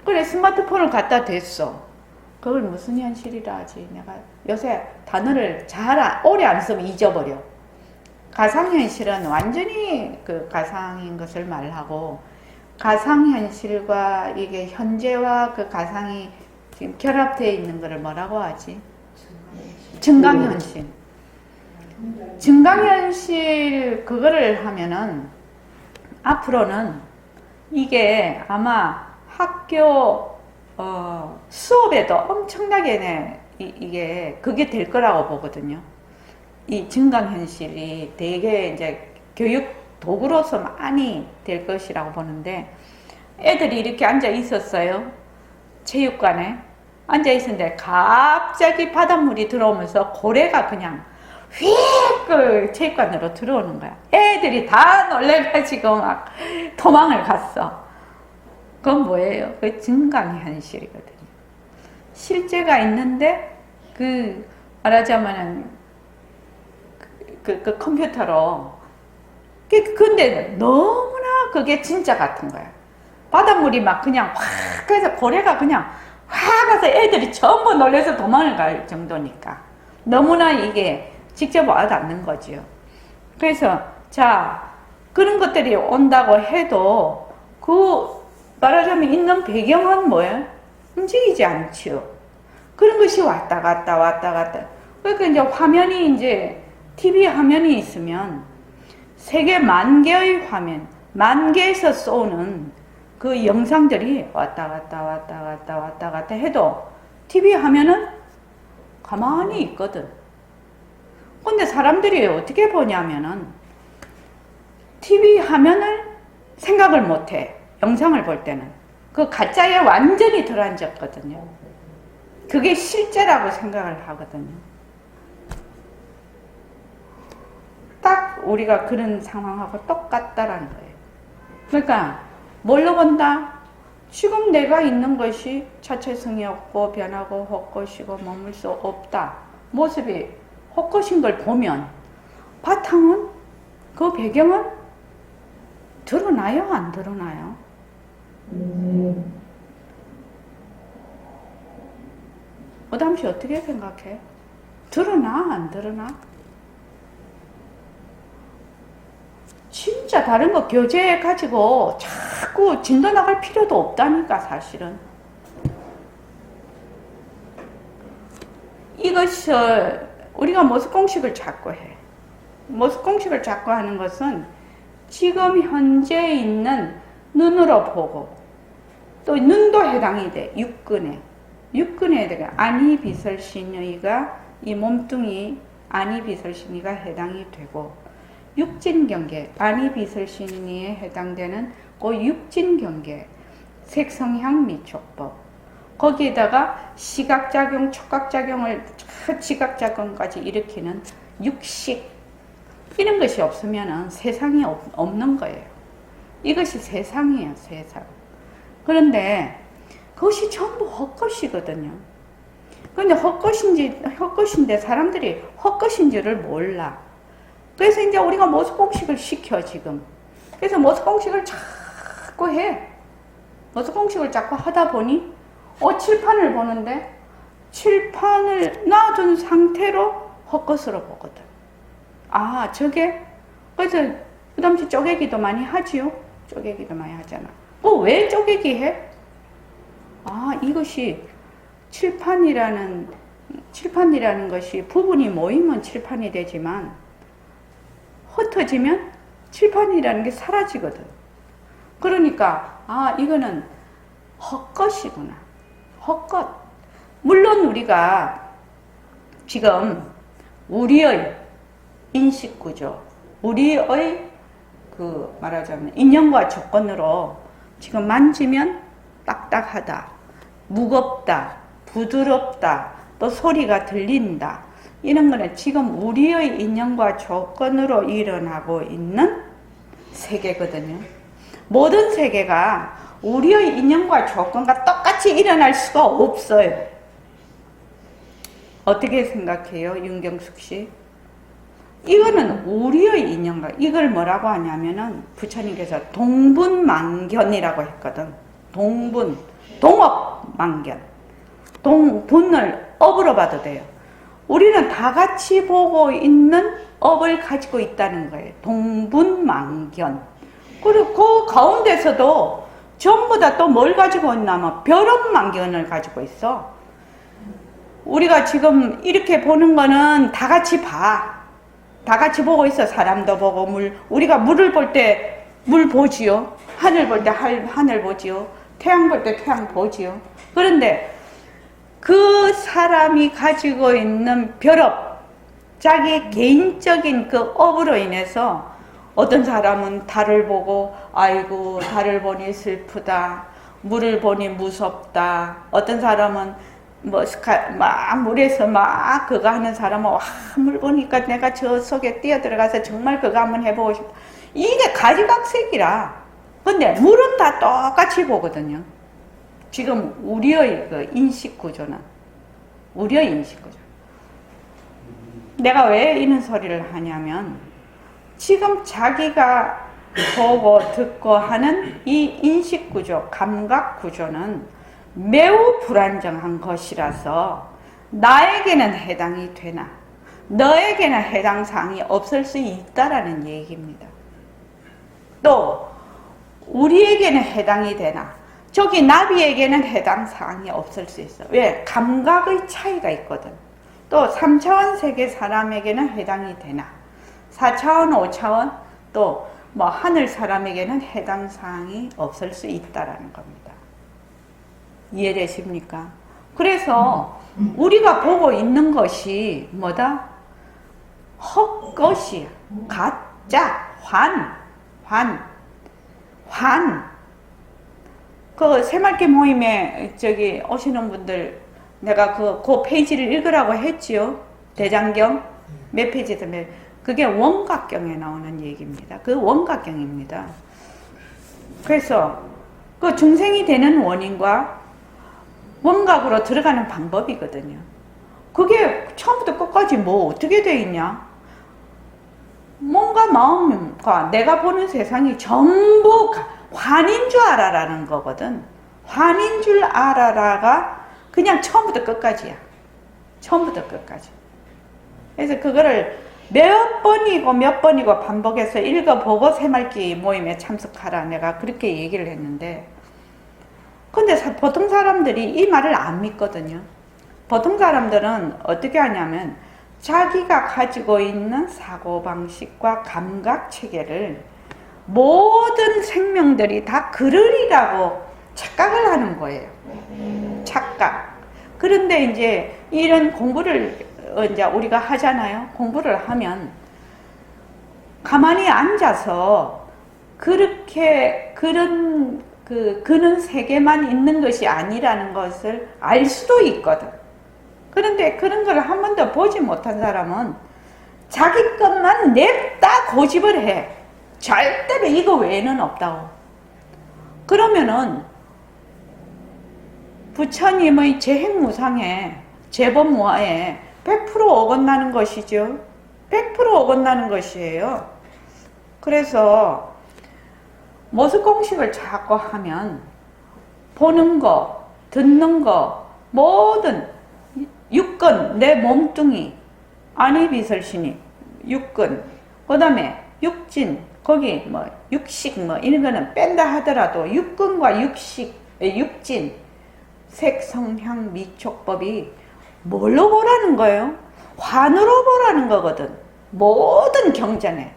그래, 스마트폰을 갖다 댔어. 그걸 무슨 현실이라 하지? 내가 요새 단어를 오래 안 쓰면 잊어버려. 가상현실은 완전히 그 가상인 것을 말하고, 가상현실과 이게 현재와 그 가상이 지금 결합되어 있는 것을 뭐라고 하지? 증강현실. 증강현실 그거를 하면은 앞으로는 이게 아마 학교 수업에도 엄청나게 이게 그게 될 거라고 보거든요. 이 증강현실이 되게 이제 교육 도구로서 많이 될 것이라고 보는데 애들이 이렇게 앉아 있었어요. 체육관에 앉아 있었는데 갑자기 바닷물이 들어오면서 고래가 그냥 휙 그 체육관으로 들어오는 거야. 애들이 다 놀래가지고 막 도망을 갔어. 그건 뭐예요? 그 증강현실이거든요. 실제가 있는데 말하자면은 그 컴퓨터로 근데 너무나 그게 진짜 같은 거야. 바닷물이 막 그냥 확 해서 고래가 그냥 확 가서 애들이 전부 놀래서 도망을 갈 정도니까 너무나 이게 직접 와닿는 거지요. 그래서 그런 것들이 온다고 해도 말하자면 있는 배경은 뭐예요? 움직이지 않죠. 그런 것이 왔다 갔다. 그러니까 이제 화면이 이제 TV 화면이 있으면 세계 10,000개의 화면, 10,000개에서 쏘는 그 영상들이 왔다 갔다 해도 TV 화면은 가만히 있거든. 근데 사람들이 어떻게 보냐면은 TV 화면을 생각을 못해. 영상을 볼 때는. 그 가짜에 완전히 들어앉았거든요. 그게 실제라고 생각을 하거든요. 딱 우리가 그런 상황하고 똑같다라는 거예요. 그러니까 뭘로 본다? 지금 내가 있는 것이 자체성이 없고 변하고 헛것이고 머물 수 없다. 모습이 헛것인 걸 보면 바탕은 그 배경은 드러나요? 안 드러나요? 어담씨 어떻게 생각해? 드러나? 안 드러나? 진짜 다른 거 교재 가지고 자꾸 진도 나갈 필요도 없다니까 사실은. 이것을 우리가 모습 공식을 자꾸 해. 모습 공식을 자꾸 하는 것은 지금 현재 있는 눈으로 보고 또 눈도 해당이 돼. 육근에 대해 안이 비설신의가 이 몸뚱이 안이 비설신의가 해당이 되고 육진경계 안이 비설신의에 해당되는 그 육진경계 색성향 미촉법 거기에다가 시각작용 촉각작용을 지각작용까지 일으키는 육식 이런 것이 없으면 세상이 없는 거예요. 이것이 세상이에요. 세상. 그런데 그것이 전부 헛것이거든요. 그런데 헛것인데 사람들이 헛것인지를 몰라. 그래서 이제 우리가 모습 공식을 시켜 지금. 그래서 모습 공식을 자꾸 해. 모습 공식을 자꾸 하다 보니 칠판을 보는데 칠판을 놔둔 상태로 헛것으로 보거든. 아, 저게 그래서 그 당시 쪼개기도 많이 하지요. 쪼개기도 많이 하잖아. 왜 쪼개기 해? 이것이 칠판이라는 것이 부분이 모이면 칠판이 되지만 흩어지면 칠판이라는 게 사라지거든. 그러니까 이거는 헛것이구나. 헛것. 물론 우리가 지금 우리의 인식구조, 우리의 말하자면 인연과 조건으로 지금 만지면 딱딱하다, 무겁다, 부드럽다, 또 소리가 들린다. 이런 거는 지금 우리의 인연과 조건으로 일어나고 있는 세계거든요. 모든 세계가 우리의 인연과 조건과 똑같이 일어날 수가 없어요. 어떻게 생각해요, 윤경숙 씨? 이거는 우리의 인연과, 이걸 뭐라고 하냐면은 부처님께서 동분만견이라고 했거든. 동업만견. 동분을 업으로 봐도 돼요. 우리는 다 같이 보고 있는 업을 가지고 있다는 거예요. 동분만견. 그리고 그 가운데서도 전부 다 또 뭘 가지고 있냐면 벼럽만견을 가지고 있어. 우리가 지금 이렇게 보는 거는 다 같이 봐. 다 같이 보고 있어. 사람도 보고 우리가 물을 볼 때 물 보지요. 하늘 볼 때 하늘 보지요. 태양 볼 때 태양 보지요. 그런데 그 사람이 가지고 있는 벼럽, 자기 개인적인 그 업으로 인해서 어떤 사람은 달을 보고 아이고 달을 보니 슬프다, 물을 보니 무섭다. 어떤 사람은 물에서 그거 하는 사람은 물 보니까 내가 저 속에 뛰어들어가서 정말 그거 한번 해보고 싶다. 이게 가지각색이라. 근데 물은 다 똑같이 보거든요. 지금 우리의 그 인식구조는, 우리의 인식구조. 내가 왜 이런 소리를 하냐면, 지금 자기가 보고 듣고 하는 이 인식구조, 감각구조는 매우 불안정한 것이라서 나에게는 해당이 되나 너에게는 해당 사항이 없을 수 있다라는 얘기입니다. 또 우리에게는 해당이 되나 저기 나비에게는 해당 사항이 없을 수 있어. 왜? 감각의 차이가 있거든. 또 3차원 세계 사람에게는 해당이 되나 4차원, 5차원 또 하늘 사람에게는 해당 사항이 없을 수 있다라는 겁니다. 이해되십니까? 그래서 우리가 보고 있는 것이 뭐다? 헛것이야. 가짜, 환. 그 새말기 모임에 오시는 분들 내가 그 페이지를 읽으라고 했지요. 대장경 몇 페이지에서 그게 원각경에 나오는 얘기입니다. 그 원각경입니다. 그래서 그 중생이 되는 원인과 원각으로 들어가는 방법이거든요. 그게 처음부터 끝까지 어떻게 돼 있냐? 몸과 마음과 내가 보는 세상이 전부 환인 줄 알아라는 거거든. 환인 줄 알아라가 그냥 처음부터 끝까지야. 처음부터 끝까지. 그래서 그거를 몇 번이고 반복해서 읽어보고 새말기 모임에 참석하라 내가 그렇게 얘기를 했는데, 근데 보통 사람들이 이 말을 안 믿거든요. 보통 사람들은 어떻게 하냐면 자기가 가지고 있는 사고방식과 감각체계를 모든 생명들이 다 그러리라고 착각을 하는 거예요. 착각. 그런데 이제 이런 공부를 이제 우리가 하잖아요. 공부를 하면 가만히 앉아서 그렇게 그는 세계만 있는 것이 아니라는 것을 알 수도 있거든. 그런데 그런 걸 한 번도 보지 못한 사람은 자기 것만 냅다 고집을 해. 절대로 이거 외에는 없다고. 그러면은 부처님의 재행무상에 재범무화에 100% 어긋나는 것이죠. 100% 어긋나는 것이에요. 그래서 모습공식을 자꾸 하면 보는 거, 듣는 거, 모든 육근, 내 몸뚱이, 안이비설신이, 육근, 그 다음에 육진, 거기 뭐 육식 뭐 이런 거는 뺀다 하더라도 육근과 육진, 색, 성향, 미촉법이 뭘로 보라는 거예요? 환으로 보라는 거거든. 모든 경전에.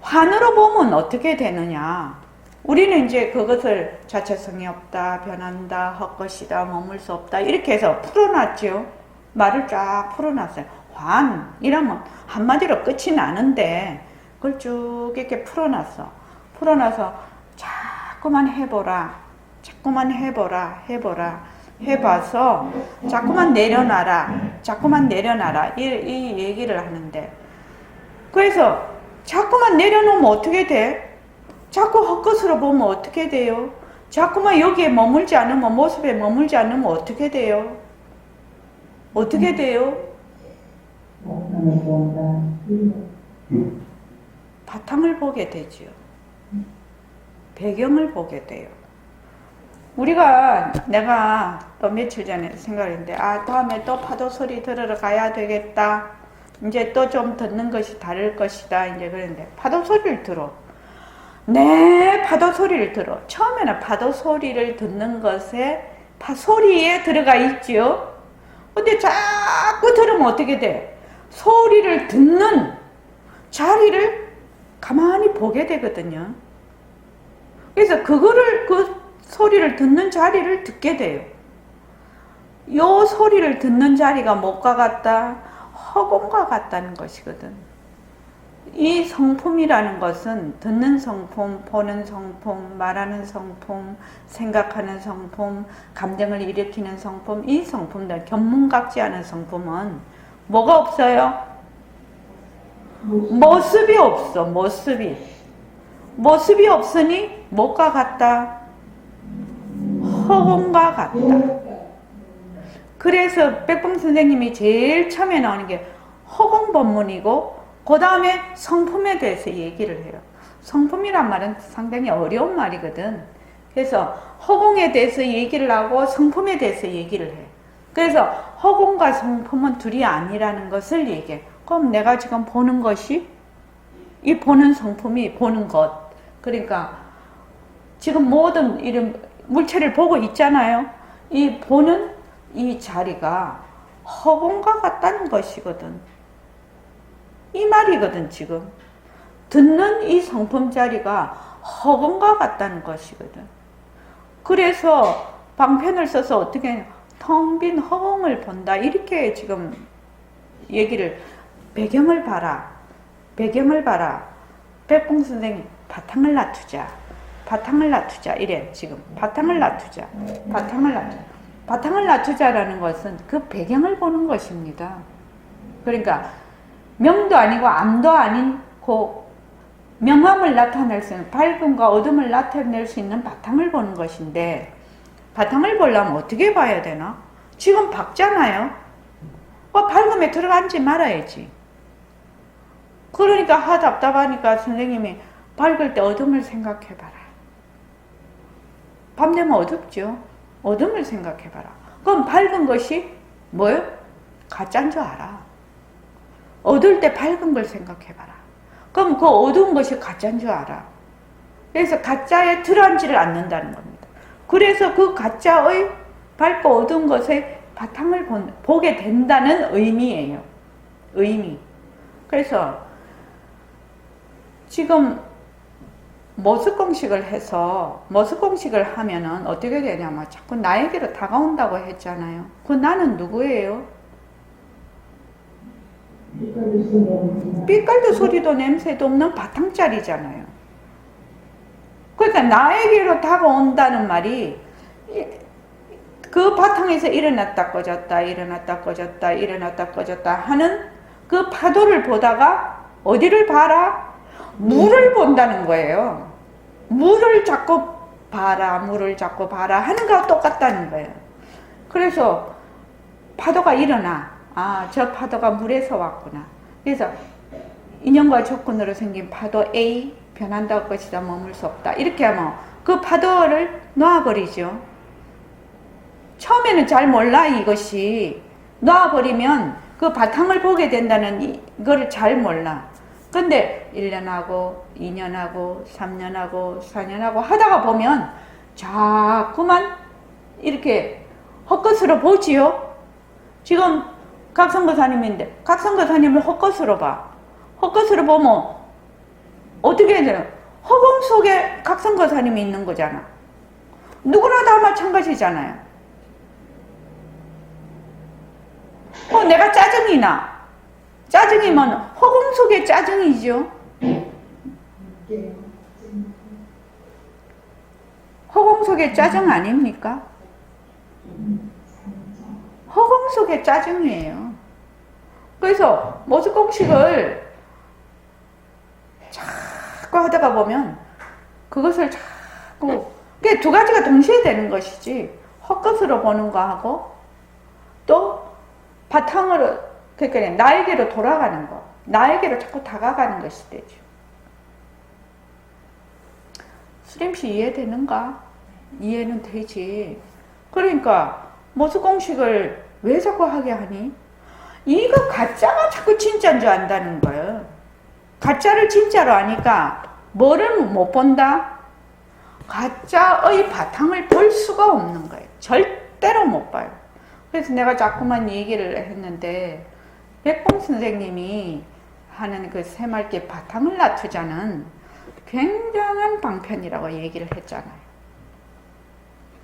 환으로 보면 어떻게 되느냐? 우리는 이제 그것을 자체성이 없다, 변한다, 헛것이다, 머물 수 없다 이렇게 해서 풀어놨죠. 말을 쫙 풀어놨어요. 환 이러면 한마디로 끝이 나는데 그걸 쭉 이렇게 풀어놨어. 풀어놔서 자꾸만 해보라, 자꾸만 해보라, 해봐서 자꾸만 내려놔라 이 얘기를 하는데, 그래서 자꾸만 내려놓으면 어떻게 돼? 자꾸 헛것으로 보면 어떻게 돼요? 자꾸만 여기에 머물지 않으면, 모습에 머물지 않으면 어떻게 돼요? 어떻게 돼요? 바탕을 보게 되지요. 배경을 보게 돼요. 내가 또 며칠 전에 생각했는데, 다음에 또 파도 소리 들으러 가야 되겠다. 이제 또 좀 듣는 것이 다를 것이다. 이제 그랬는데, 파도 소리를 들어. 네, 파도 소리를 들어. 처음에는 파도 소리를 듣는 것에 소리에 들어가 있지요. 근데 자꾸 들으면 어떻게 돼? 소리를 듣는 자리를 가만히 보게 되거든요. 그래서 그 소리를 듣는 자리를 듣게 돼요. 요 소리를 듣는 자리가 뭐가 같다? 허공과 같다는 것이거든. 이 성품이라는 것은 듣는 성품, 보는 성품, 말하는 성품, 생각하는 성품, 감정을 일으키는 성품, 이 성품들, 견문각지하는 성품은 뭐가 없어요? 모습이 없어. 모습이 없으니 뭐가 같다? 허공과 같다. 그래서 백범 선생님이 제일 처음에 나오는 게 허공법문이고, 그 다음에 성품에 대해서 얘기를 해요. 성품이란 말은 상당히 어려운 말이거든. 그래서 허공에 대해서 얘기를 하고 성품에 대해서 얘기를 해. 그래서 허공과 성품은 둘이 아니라는 것을 얘기해. 그럼 내가 지금 보는 것이, 이 보는 성품이 보는 것, 그러니까 지금 모든 이런 물체를 보고 있잖아요. 이 보는 이 자리가 허공과 같다는 것이거든. 이 말이거든. 지금 듣는 이 성품 자리가 허공과 같다는 것이거든. 그래서 방편을 써서 어떻게 하냐, 텅 빈 허공을 본다 이렇게 지금 얘기를, 배경을 봐라. 백봉 선생님 바탕을 놔두자 이래. 지금 바탕을 놔두자라는 것은 그 배경을 보는 것입니다. 그러니까 명도 아니고 암도 아닌 그 명암을 나타낼 수 있는, 밝음과 어둠을 나타낼 수 있는 바탕을 보는 것인데, 바탕을 보려면 어떻게 봐야 되나? 지금 밝잖아요. 밝음에 들어가지 말아야지. 그러니까 답답하니까 선생님이 밝을 때 어둠을 생각해봐라. 밤 되면 어둡죠. 어둠을 생각해봐라. 그럼 밝은 것이 뭐예요? 가짜인 줄 알아. 어두울 때 밝은 걸 생각해봐라. 그럼 그 어두운 것이 가짜인 줄 알아. 그래서 가짜에 들어앉지를 않는다는 겁니다. 그래서 그 가짜의 밝고 어두운 것의 바탕을 보게 된다는 의미예요. 의미. 그래서 지금 모습공식을 하면은 어떻게 되냐면 자꾸 나에게로 다가온다고 했잖아요. 그 나는 누구예요? 빛깔도 소리도 냄새도 없는 바탕짜리잖아요. 그러니까 나에게로 다가온다는 말이 그 바탕에서 일어났다 꺼졌다 하는 그 파도를 보다가 어디를 봐라? 물을 본다는 거예요. 물을 자꾸 봐라 하는 거와 똑같다는 거예요. 그래서 파도가 일어나. 저 파도가 물에서 왔구나. 그래서 인연과 조건으로 생긴 파도 A, 변한다 것이다, 머물 수 없다. 이렇게 하면 그 파도를 놔버리죠. 처음에는 잘 몰라. 이것이 놔버리면 그 바탕을 보게 된다는 이거를 잘 몰라. 근데 이렇게 1년하고 2년하고 3년하고 4년하고 하다가 보면 자꾸만 이렇게 헛것으로 보지요. 지금 각성거사님인데 각성거사님을 헛것으로 봐. 헛것으로 보면 어떻게 해야 되나? 허공 속에 각성거사님이 있는 거잖아. 누구나 다 마찬가지잖아요. 내가 짜증이 나. 짜증이면 허공 속에 짜증이죠. 허공 속에 짜증 아닙니까? 허공 속에 짜증이에요. 그래서 모습공식을 자꾸 하다가 보면 그것을 자꾸 그게 두 가지가 동시에 되는 것이지, 헛것으로 보는 거하고 또 바탕으로, 그러니까 나에게로 돌아가는 거, 나에게로 자꾸 다가가는 것이 되죠. 수림씨 이해되는가? 이해는 되지. 그러니까 모습공식을 왜 자꾸 하게 하니? 이거 가짜가 자꾸 진짜인 줄 안다는 거예요. 가짜를 진짜로 아니까 뭐를 못 본다? 가짜의 바탕을 볼 수가 없는 거예요. 절대로 못 봐요. 그래서 내가 자꾸만 얘기를 했는데, 백봉 선생님이 하는 그 새맑게 바탕을 놔두자는 굉장한 방편이라고 얘기를 했잖아요.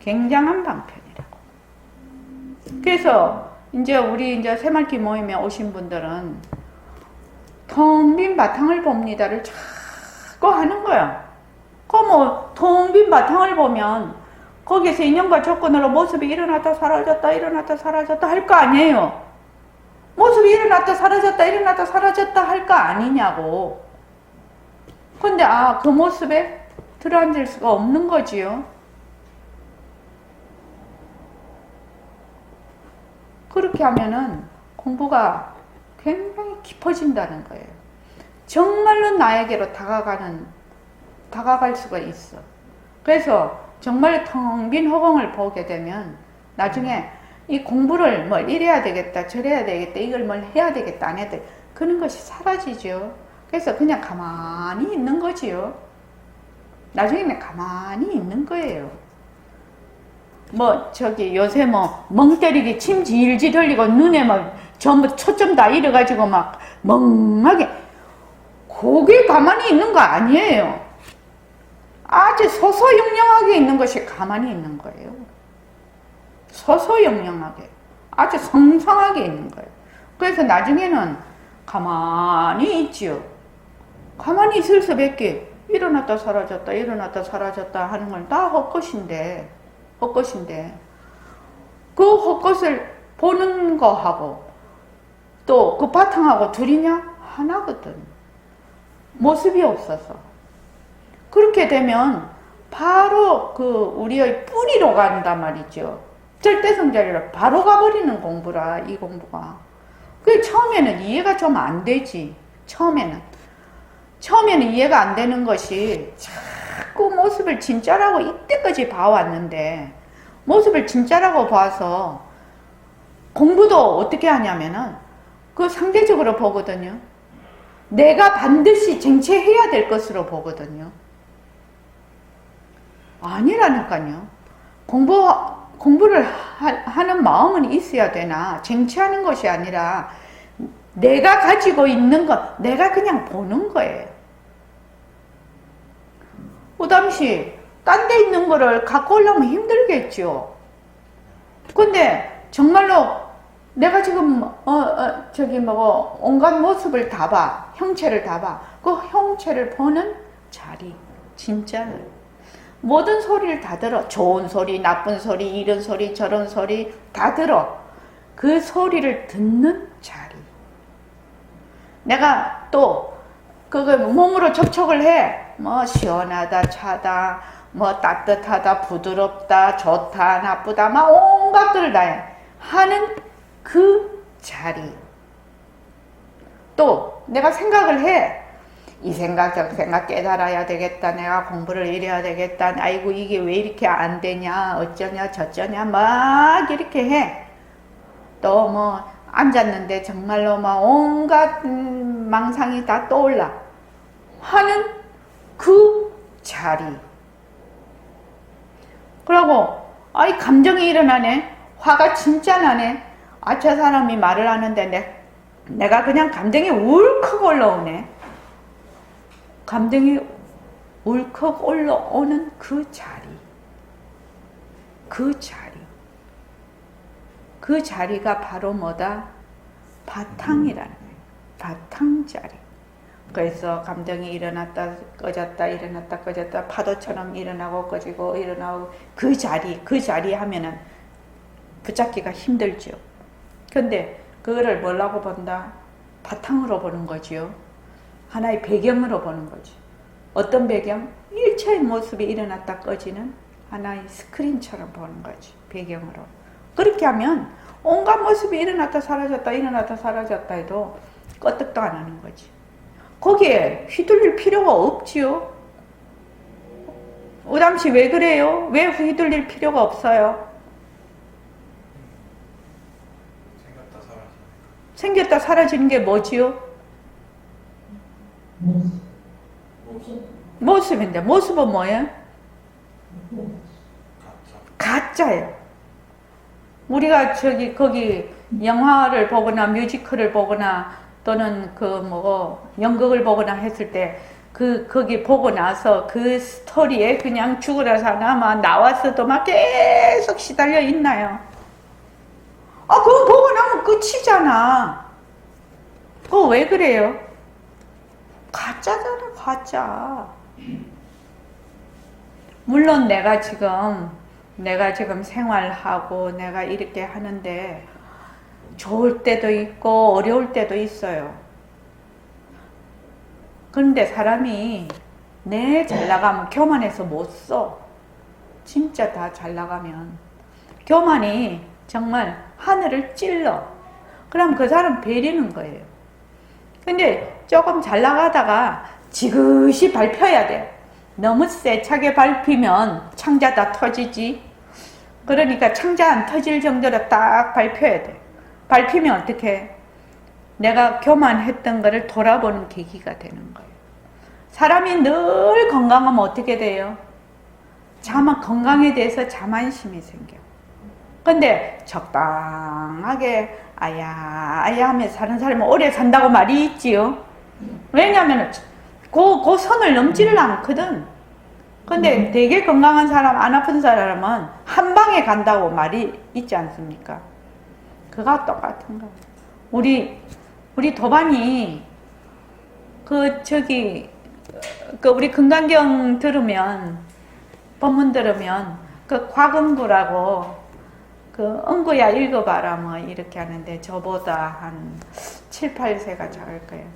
굉장한 방편이라고. 그래서 이제 우리 이제 새맑게 모임에 오신 분들은 텅 빈 바탕을 봅니다를 자꾸 하는 거야. 텅 빈 바탕을 보면 거기에서 인연과 조건으로 모습이 일어났다 사라졌다 일어났다 사라졌다 할 거 아니에요. 모습이 일어났다 사라졌다 일어났다 사라졌다 할 거 아니냐고. 근데 그 모습에 들어앉을 수가 없는 거지요. 그렇게 하면은 공부가 굉장히 깊어진다는 거예요. 정말로 나에게로 다가갈 수가 있어. 그래서 정말 텅 빈 허공을 보게 되면 나중에 이 공부를 뭘 이래야 되겠다 저래야 되겠다 이걸 뭘 해야 되겠다 안 해야 되겠다 그런 것이 사라지죠. 그래서 그냥 가만히 있는 거지요. 나중에는 가만히 있는 거예요. 요새 멍 때리기 침 질질 흘리고 눈에 전부 초점 다 잃어가지고 멍하게 그게 가만히 있는 거 아니에요. 아주 서서영영하게 있는 것이 가만히 있는 거예요. 서서영영하게 아주 성성하게 있는 거예요. 그래서 나중에는 가만히 있지요. 가만히 있을 수밖에 일어났다 사라졌다 일어났다 사라졌다 하는 건 다 헛것인데 그 헛것을 보는 거하고 또 그 바탕하고 둘이냐? 하나거든. 모습이 없어서. 그렇게 되면 바로 우리의 뿌리로 간단 말이죠. 절대성자리로 바로 가버리는 공부라, 이 공부가. 처음에는 이해가 좀 안 되지. 처음에는 이해가 안 되는 것이 자꾸 모습을 진짜라고 이때까지 봐왔는데, 모습을 진짜라고 봐서 공부도 어떻게 하냐면은 상대적으로 보거든요. 내가 반드시 쟁취해야 될 것으로 보거든요. 아니라니까요. 공부를 하는 마음은 있어야 되나, 쟁취하는 것이 아니라 내가 가지고 있는 것, 내가 그냥 보는 거예요. 그 당시 딴 데 있는 거를 갖고 오려면 힘들겠죠. 근데 정말로 내가 지금 온갖 모습을 다 봐, 형체를 다 봐. 그 형체를 보는 자리, 진짜는 모든 소리를 다 들어. 좋은 소리, 나쁜 소리, 이런 소리, 저런 소리 다 들어. 그 소리를 듣는 자리. 내가 또 그걸 몸으로 접촉을 해. 시원하다, 차다, 따뜻하다, 부드럽다, 좋다, 나쁘다, 온갖 것을 다 해. 하는 그 자리. 또 내가 생각을 해. 이 생각 저 생각 깨달아야 되겠다. 내가 공부를 이래야 되겠다. 아이고 이게 왜 이렇게 안 되냐. 어쩌냐 저쩌냐 막 이렇게 해. 또 앉았는데 정말로 온갖 망상이 다 떠올라. 하는 그 자리. 그러고 아이 감정이 일어나네. 화가 진짜 나네. 아, 저 사람이 말을 하는데 내가 그냥 감정이 울컥 올라오네. 감정이 울컥 올라오는 그 자리. 그 자리. 그 자리가 바로 뭐다? 바탕이라는 거예요. 바탕 자리. 그래서 감정이 일어났다 꺼졌다 일어났다 꺼졌다 파도처럼 일어나고 꺼지고 일어나고 그 자리 하면은 붙잡기가 힘들죠. 근데 그거를 뭐라고 본다? 바탕으로 보는 거지요. 하나의 배경으로 보는 거지. 어떤 배경? 일체의 모습이 일어났다 꺼지는 하나의 스크린처럼 보는 거지. 배경으로. 그렇게 하면 온갖 모습이 일어났다 사라졌다 일어났다 사라졌다 해도 껐떡도 안 하는 거지. 거기에 휘둘릴 필요가 없지요. 오담씨 왜 그래요? 왜 휘둘릴 필요가 없어요? 생겼다 사라지는 게 뭐지요? 모습인데 모습은 뭐예요? 가짜예요. 우리가 거기 영화를 보거나 뮤지컬을 보거나 또는 연극을 보거나 했을 때 거기 보고 나서 그 스토리에 그냥 죽으라 사나 막 나왔어도 막 계속 시달려 있나요? 아, 그거 보고 나면 끝이잖아. 그거 왜 그래요? 가짜잖아, 가짜. 물론 내가 지금 생활하고 내가 이렇게 하는데 좋을 때도 있고 어려울 때도 있어요. 그런데 사람이 잘 나가면 교만해서 못 써. 진짜 다 잘 나가면 교만이 정말 하늘을 찔러. 그럼 그 사람 베리는 거예요. 근데 조금 잘 나가다가 지그시 밟혀야 돼. 너무 세차게 밟히면 창자 다 터지지. 그러니까 창자 안 터질 정도로 딱 밟혀야 돼. 밟히면 어떻게? 내가 교만했던 거를 돌아보는 계기가 되는 거예요. 사람이 늘 건강하면 어떻게 돼요? 건강에 대해서 자만심이 생겨. 근데 적당하게 아야 하며 사는 사람은 오래 산다고 말이 있지요. 왜냐하면 그 선을 넘지를 않거든. 근데 되게 건강한 사람, 안 아픈 사람은 한 방에 간다고 말이 있지 않습니까? 그거 똑같은 거. 우리 도반이 우리 금강경 들으면 법문 들으면 곽응구라고 응구야 읽어봐라 뭐 이렇게 하는데 저보다 한 7, 8세가 작을 거예요.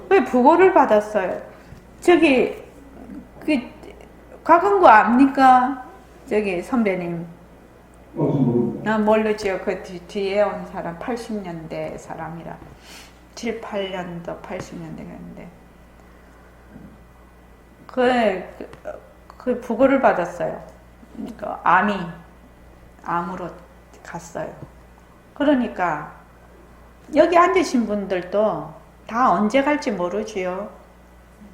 왜 부고를 받았어요? 곽응구 압니까? 선배님. 모르지요. 그 뒤에 온 사람 80년대 사람이라 7, 8년도 80년대였는데 그 부고를 받았어요. 암으로 갔어요. 그러니까 여기 앉으신 분들도 다 언제 갈지 모르지요.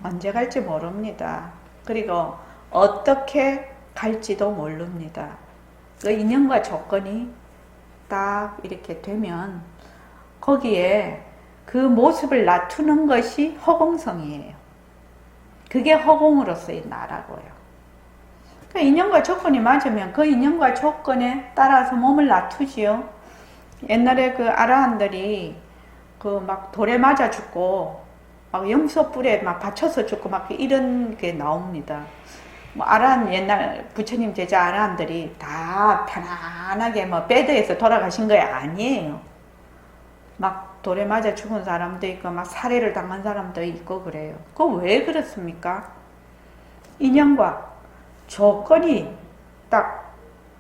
언제 갈지 모릅니다. 그리고 어떻게 갈지도 모릅니다. 그 인연과 조건이 딱 이렇게 되면 거기에 그 모습을 낮추는 것이 허공성이에요. 그게 허공으로서의 나라고요. 그 인연과 조건이 맞으면 그 인연과 조건에 따라서 몸을 낮추지요. 옛날에 그 아라한들이 막 돌에 맞아 죽고 막 염소뿔에 막 받쳐서 죽고 막 이런 게 나옵니다. 아란 옛날 부처님 제자 아란들이 다 편안하게 베드에서 돌아가신 거 아니에요. 막 돌에 맞아 죽은 사람도 있고 막 살해를 당한 사람도 있고 그래요. 그거 왜 그렇습니까? 인연과 조건이 딱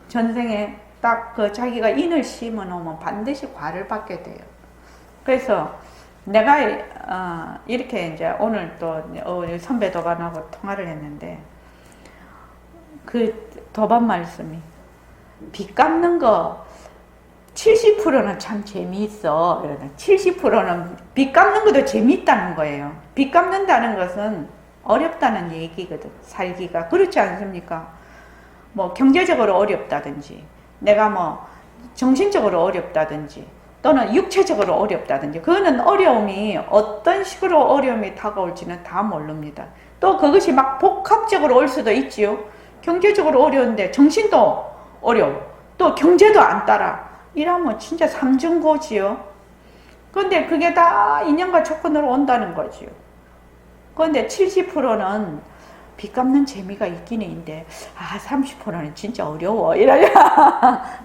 전생에 딱 자기가 인을 심어 놓으면 반드시 과를 받게 돼요. 그래서 내가 이렇게 이제 오늘 또 선배 도반하고 통화를 했는데 그 도반 말씀이 빚 갚는 거 70%는 참 재미있어. 70%는 빚 갚는 것도 재미있다는 거예요. 빚 갚는다는 것은 어렵다는 얘기거든. 살기가. 그렇지 않습니까? 뭐 경제적으로 어렵다든지, 내가 뭐 정신적으로 어렵다든지, 또는 육체적으로 어렵다든지, 그거는 어려움이 어떤 식으로 어려움이 다가올지는 다 모릅니다. 또 그것이 막 복합적으로 올 수도 있지요. 경제적으로 어려운데 정신도 어려워. 또 경제도 안 따라. 이러면 진짜 삼중고지요. 근데 그게 다 인연과 조건으로 온다는 거지요. 근데 70%는 빚 갚는 재미가 있긴 있는데, 30%는 진짜 어려워. 이러면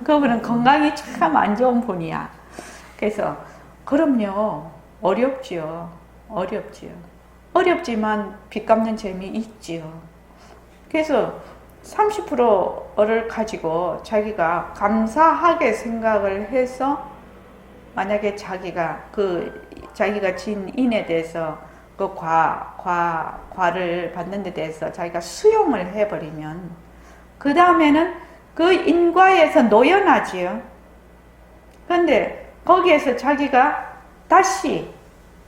그분은 건강이 참 안 좋은 분이야. 그래서, 그럼요. 어렵지요. 어렵지만 빚 갚는 재미 있지요. 그래서 30%를 가지고 자기가 감사하게 생각을 해서, 만약에 자기가 진 인에 대해서 그 과를 받는 데 대해서 자기가 수용을 해버리면, 그 다음에는 그 인과에서 노연하지요. 근데 거기에서 자기가 다시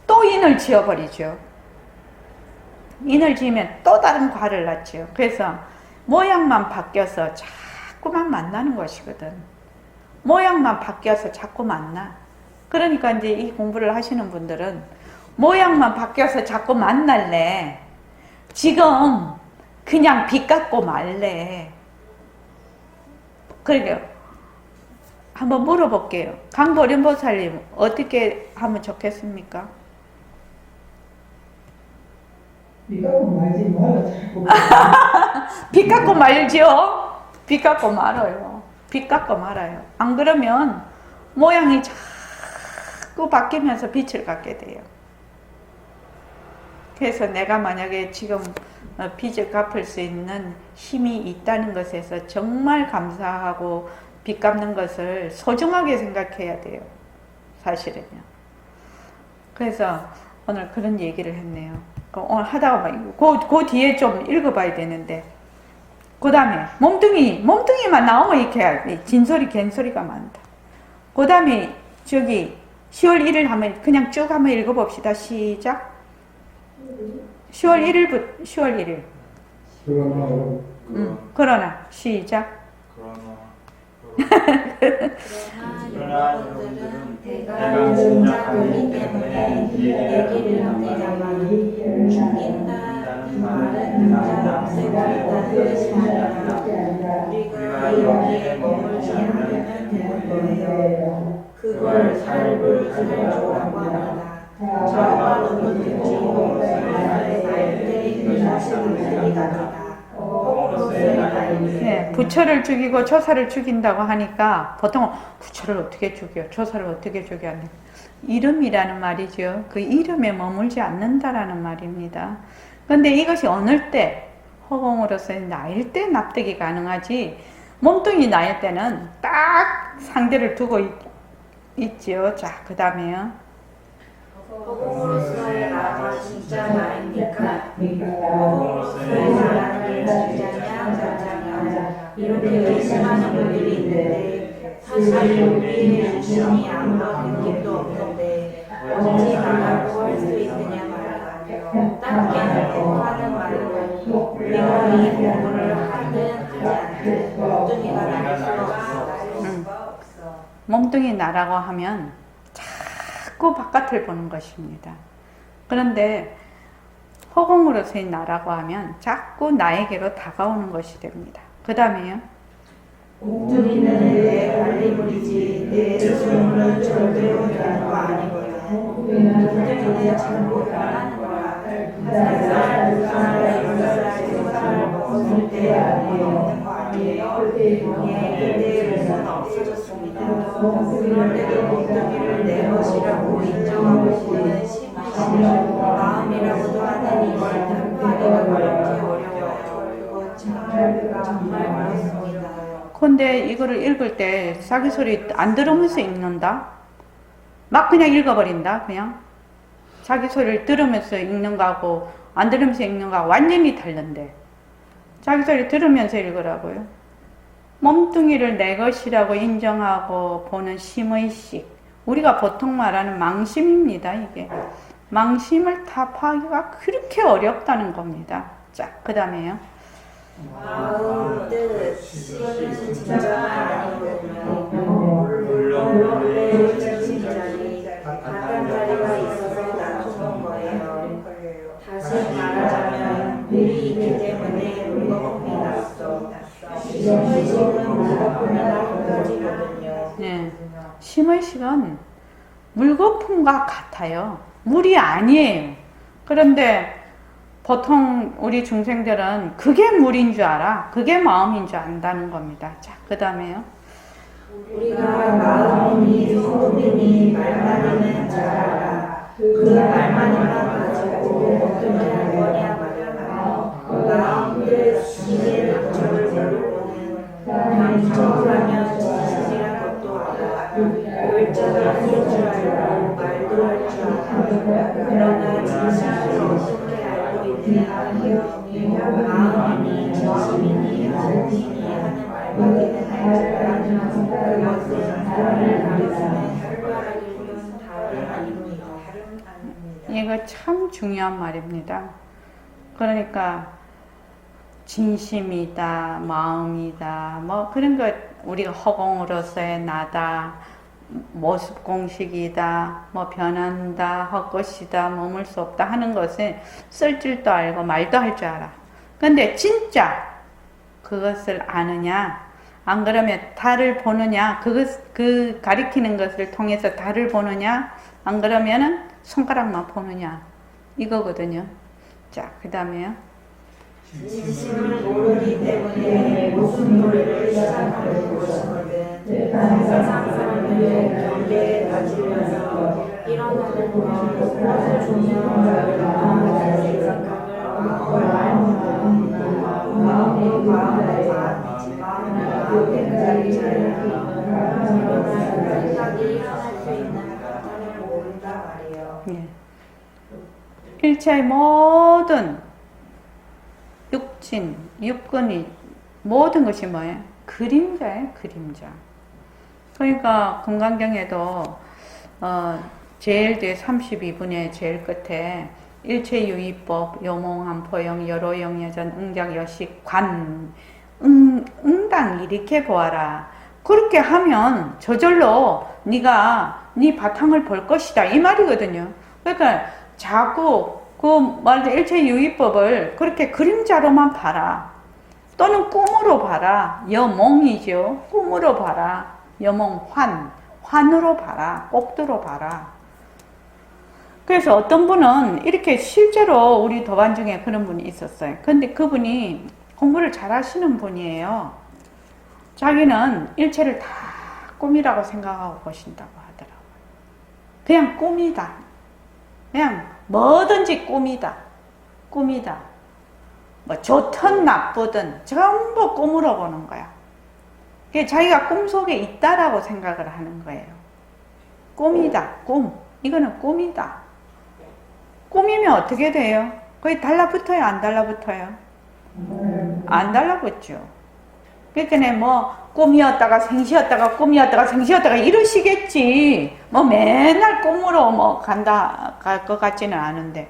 또 인을 지어버리죠. 인을 지으면 또 다른 과를 낳죠. 그래서 모양만 바뀌어서 자꾸만 만나는 것이거든. 모양만 바뀌어서 자꾸 만나. 그러니까 이제 이 공부를 하시는 분들은 모양만 바뀌어서 자꾸 만날래. 지금 그냥 빚 갚고 말래. 그러니까 한번 물어볼게요. 강보림보살님 어떻게 하면 좋겠습니까?
이거 말지 말라 자꾸.
빚 갚고 말죠. 빚 갚고 말아요. 빚 갚고 말아요. 안 그러면 모양이 자꾸 바뀌면서 빚을 갚게 돼요. 그래서 내가 만약에 지금 빚을 갚을 수 있는 힘이 있다는 것에서 정말 감사하고 빚 갚는 것을 소중하게 생각해야 돼요. 사실은요. 그래서 오늘 그런 얘기를 했네요. 오늘 하다가 그 뒤에 좀 읽어봐야 되는데, 그 다음에 몸뚱이만 나오면 이렇게 진소리 갠소리가 많다. 그 다음에 저기 10월 1일 하면 그냥 쭉 한번 읽어봅시다. 시작. 10월 1일부터 10월 1일. 그러나 시작.
그러나 여러분들은 대가 진짜이기 때문에 얘기를 합니다만 죽인다는 말은 당장 없애버린다는 것이 아니라 우리가 여기에 머물지 않으면 되는 거예요. 그걸 살불살조라고 합니다. 저와 누구든지 호흡을 날때리 그자식을 살리갑니다.
네, 부처를 죽이고 조사를 죽인다고 하니까 보통 부처를 어떻게 죽여, 조사를 어떻게 죽여? 이름이라는 말이죠. 그 이름에 머물지 않는다라는 말입니다. 근데 이것이 어느 때, 허공으로서 나일 때 납득이 가능하지, 몸뚱이 나일 때는 딱 상대를 두고 있지요. 자, 그 다음에요.
허공으로서의 나가 진짜 나입니까? 허공으로서의 나라는 진짜냐 가짜냐 이렇게 의심하는 분들이 있는데, 사실 우리의 의심이 아무런 느낌도 없는데 어찌 나라고 할 수 있느냐 말이야. 딱 깨놓고 하는 말로 우리가 이 공부를 하든 하지 않든 몸뚱이가 나를 수가 없어.
몸뚱이 나라고 하면 자꾸 바깥을 보는 것입니다. 그런데 허공으로서의 나라고 하면 자꾸 나에게로 다가오는 것이 됩니다. 그 다음에요.
몸뚱이는 내 관리물이지 내 스스로는 절대로 되는 거 아니거든. 몸뚱이는 자꾸 변하는 거야. 1살, 2살, 10살, 20살 먹었을 때 없는 거 아니에요? 그때로는 없어졌습니다. 그럴 때도 몸뚱이를 내 것이라고 인정하고 보는 심의심, 마음이라고도 하는 이걸 탄파하기가 그렇게 어려워요. 그건 정말 그렇습니다.
근데 이거를 읽을 때 자기 소리 안 들으면서 읽는다? 막 그냥 읽어버린다, 그냥. 자기 소리를 들으면서 읽는 거하고 안 들으면서 읽는 거하고 완전히 다른데. 자기 소리 들으면서 읽으라고요. 몸뚱이를 내 것이라고 인정하고 보는 심의식. 우리가 보통 말하는 망심입니다, 이게. 망심을 타파하기가 그렇게 어렵다는 겁니다. 자, 그 다음에요.
마음, 뜻, 심은 진정한 아니거든요. 물론 내 정신자리, 바탕자리가 있어서 낮추는 거예요. 다시 말하자면 물이 있기 때문에 물거품이 났어. 심의식은 물거품이나 한 가지거든요.
네. 심의식은 물거품과 같아요. 물이 아니에요. 그런데 보통 우리 중생들은 그게 물인 줄 알아. 그게 마음인 줄 안다는 겁니다. 자, 그 다음에요.
우리가 마음이니 성품이니 말만이면 잘 알아. 그 말만이만 가지고 어떻게 할 거냐 말이야. 마음, 뜻, 시의 방점을 모르고는 방점을 하면 진실이란 것도 알아. 글자를 쓸 줄 알고 말도 할 줄 알아. 그러나 진실을 어떻게 알고 있느냐. 마음이니 진심이니 성품이니 하는 말밖에는 알줄 알아. 그것은 사람을 가리키는 혈과라기는 다름 아닙니다.
이거 참 중요한 말입니다. 그러니까 진심이다, 마음이다, 뭐 그런 거 우리가 허공으로서의 나다, 모습 공식이다, 뭐 변한다, 헛것이다, 머물 수 없다 하는 것은 쓸 줄도 알고 말도 할 줄 알아. 근데 진짜 그것을 아느냐? 안 그러면 달을 보느냐? 그 가리키는 것을 통해서 달을 보느냐? 안 그러면은 손가락만 보느냐? 이거거든요. 자, 그 다음에요.
진심을 모르기 때문에 무슨 노래를 시작하는 것이거든. 세상 사람들의 경계에 다지면서 일어나는 건 무엇을 조심하려나 자기 생각을 마음이 마음의 마음의 자리야. 그러나 생각이 일어날 수 있는 파탄을 모른다 말이에요.
예. 일체의 모든 육진, 육근이 모든 것이 뭐예요? 그림자예요, 그림자. 그러니까 금강경에도 제일 뒤에 32분의 제일 끝에 일체유의법, 요몽한 포영, 여로영여전, 응작여식, 관, 응당 이렇게 보아라. 그렇게 하면 저절로 네가 네 바탕을 볼 것이다 이 말이거든요. 그러니까 자꾸 그 말도 일체유의법을 그렇게 그림자로만 봐라. 또는 꿈으로 봐라. 여몽이죠. 꿈으로 봐라. 여몽, 환으로 봐라. 꼭두로 봐라. 그래서 어떤 분은 이렇게 실제로 우리 도반 중에 그런 분이 있었어요. 근데 그분이 공부를 잘 하시는 분이에요. 자기는 일체를 다 꿈이라고 생각하고 보신다고 하더라고요. 그냥 꿈이다. 그냥 뭐든지 꿈이다. 꿈이다. 뭐 좋든 나쁘든 전부 꿈으로 보는 거야. 그게 자기가 꿈속에 있다라고 생각을 하는 거예요. 꿈이다. 꿈. 이거는 꿈이다. 꿈이면 어떻게 돼요? 거의 달라붙어요? 안 달라붙어요? 안 달라붙죠. 그러니까 뭐 꿈이었다가 생시였다가 꿈이었다가 생시였다가 이러시겠지. 뭐 맨날 꿈으로 뭐 갈 것 같지는 않은데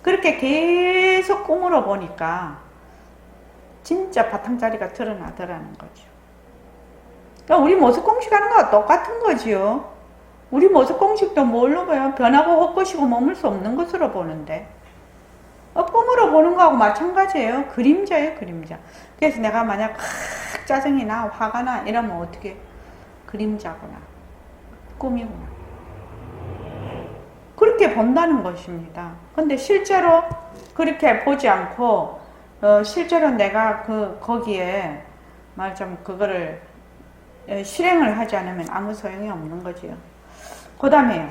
그렇게 계속 꿈으로 보니까 진짜 바탕자리가 드러나더라는 거죠. 그러니까 우리 모습 공식하는 거와 똑같은 거지요. 우리 모습 공식도 뭘로 봐요? 변하고 헛것이고 머물 수 없는 것으로 보는데 꿈으로 보는 거하고 마찬가지예요. 그림자예요, 그림자. 그래서 내가 만약 짜증이 나, 화가 나 이러면 어떻게? 그림자구나. 꿈이구나. 그렇게 본다는 것입니다. 근데 실제로 그렇게 보지 않고 실제로 내가 거기에 말하자면 그거를 실행을 하지 않으면 아무 소용이 없는 거지요. 그 다음에요.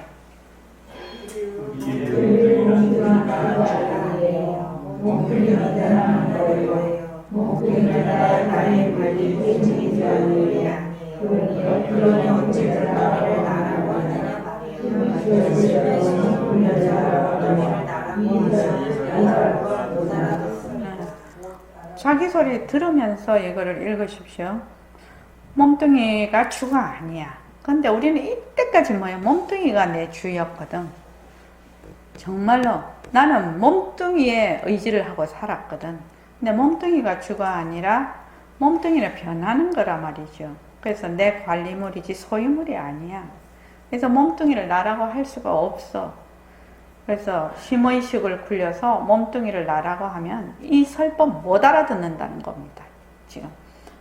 자기 소리 들으면서 이거를 읽으십시오. 몸뚱이가 주가 아니야. 근데 우리는 이때까지 뭐야? 몸뚱이가 내 주였거든. 정말로 나는 몸뚱이에 의지를 하고 살았거든. 근데 몸뚱이가 주가 아니라 몸뚱이는 변하는 거라 말이죠. 그래서 내 관리물이지 소유물이 아니야. 그래서 몸뚱이를 나라고 할 수가 없어. 그래서 심의식을 굴려서 몸뚱이를 나라고 하면 이 설법 못 알아듣는다는 겁니다. 지금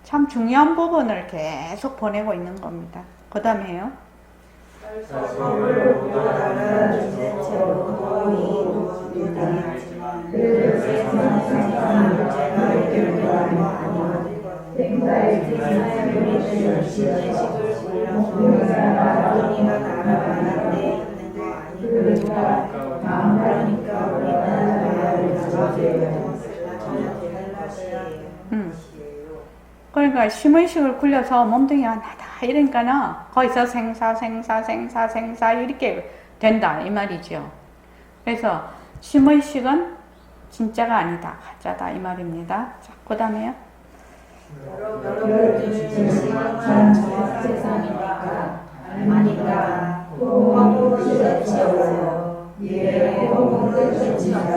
참 중요한 부분을 계속 보내고 있는 겁니다. 그 다음에요.
설법을 모두 알아듣는 채로 도의 누구든지 세상의 문제가 해결되는 거 아니야. 생사의 요리는 신의식을 굴려서 몸뚱이가 날아가는 데 있는 거 아니니까. 그러니까 우리는 나를 가져야 되는 것이에요.
그러니까 심의식을 굴려서 몸뚱이가 나다 이러니까는 거기서 생사 이렇게 된다 이 말이죠. 그래서 심의식은 진짜가 아니다 가짜다 이 말입니다. 자, 그 다음에요.
여러분들이 지금은 저 세상이니까 아니까 호흡은 끝이 없어요. 호흡은 끝이 없습니다.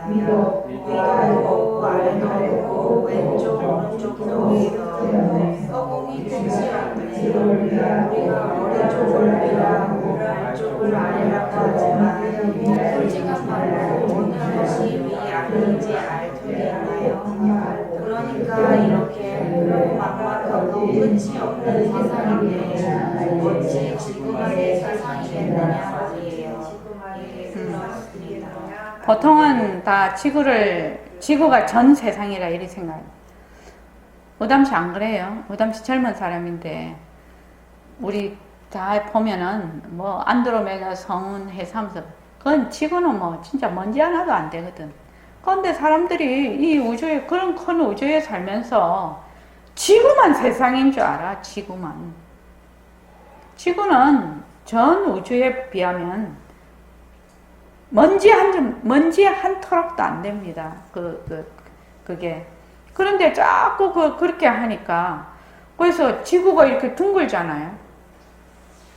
위도 없고 아래도 없고 왼쪽 오른쪽도 없어요. 허공이 끝이 없네. 우리가 오른쪽을 위라고 왼쪽을 아래라고 하지만 솔직한 말로 어느 것이 위 아래인지 알 수 있나요? 그러니까 이렇게 막막하고 끝이 없는 세상인데 어찌 지구만의 세상이겠느냐 말이에요. 그렇습니다.
보통은 다 지구가 전 세상이라 이리 생각해요. 우담씨 안 그래요. 우담씨 젊은 사람인데 우리 다 보면은 뭐 안드로메다 성운 해삼석 그건 지구는 뭐 진짜 먼지 하나도 안 되거든. 그런데 사람들이 이 우주에 그런 큰 우주에 살면서 지구만 세상인 줄 알아. 지구만. 지구는 전 우주에 비하면 먼지 한 토락도 안 됩니다. 그게. 그런데 자꾸 그렇게 하니까. 그래서 지구가 이렇게 둥글잖아요.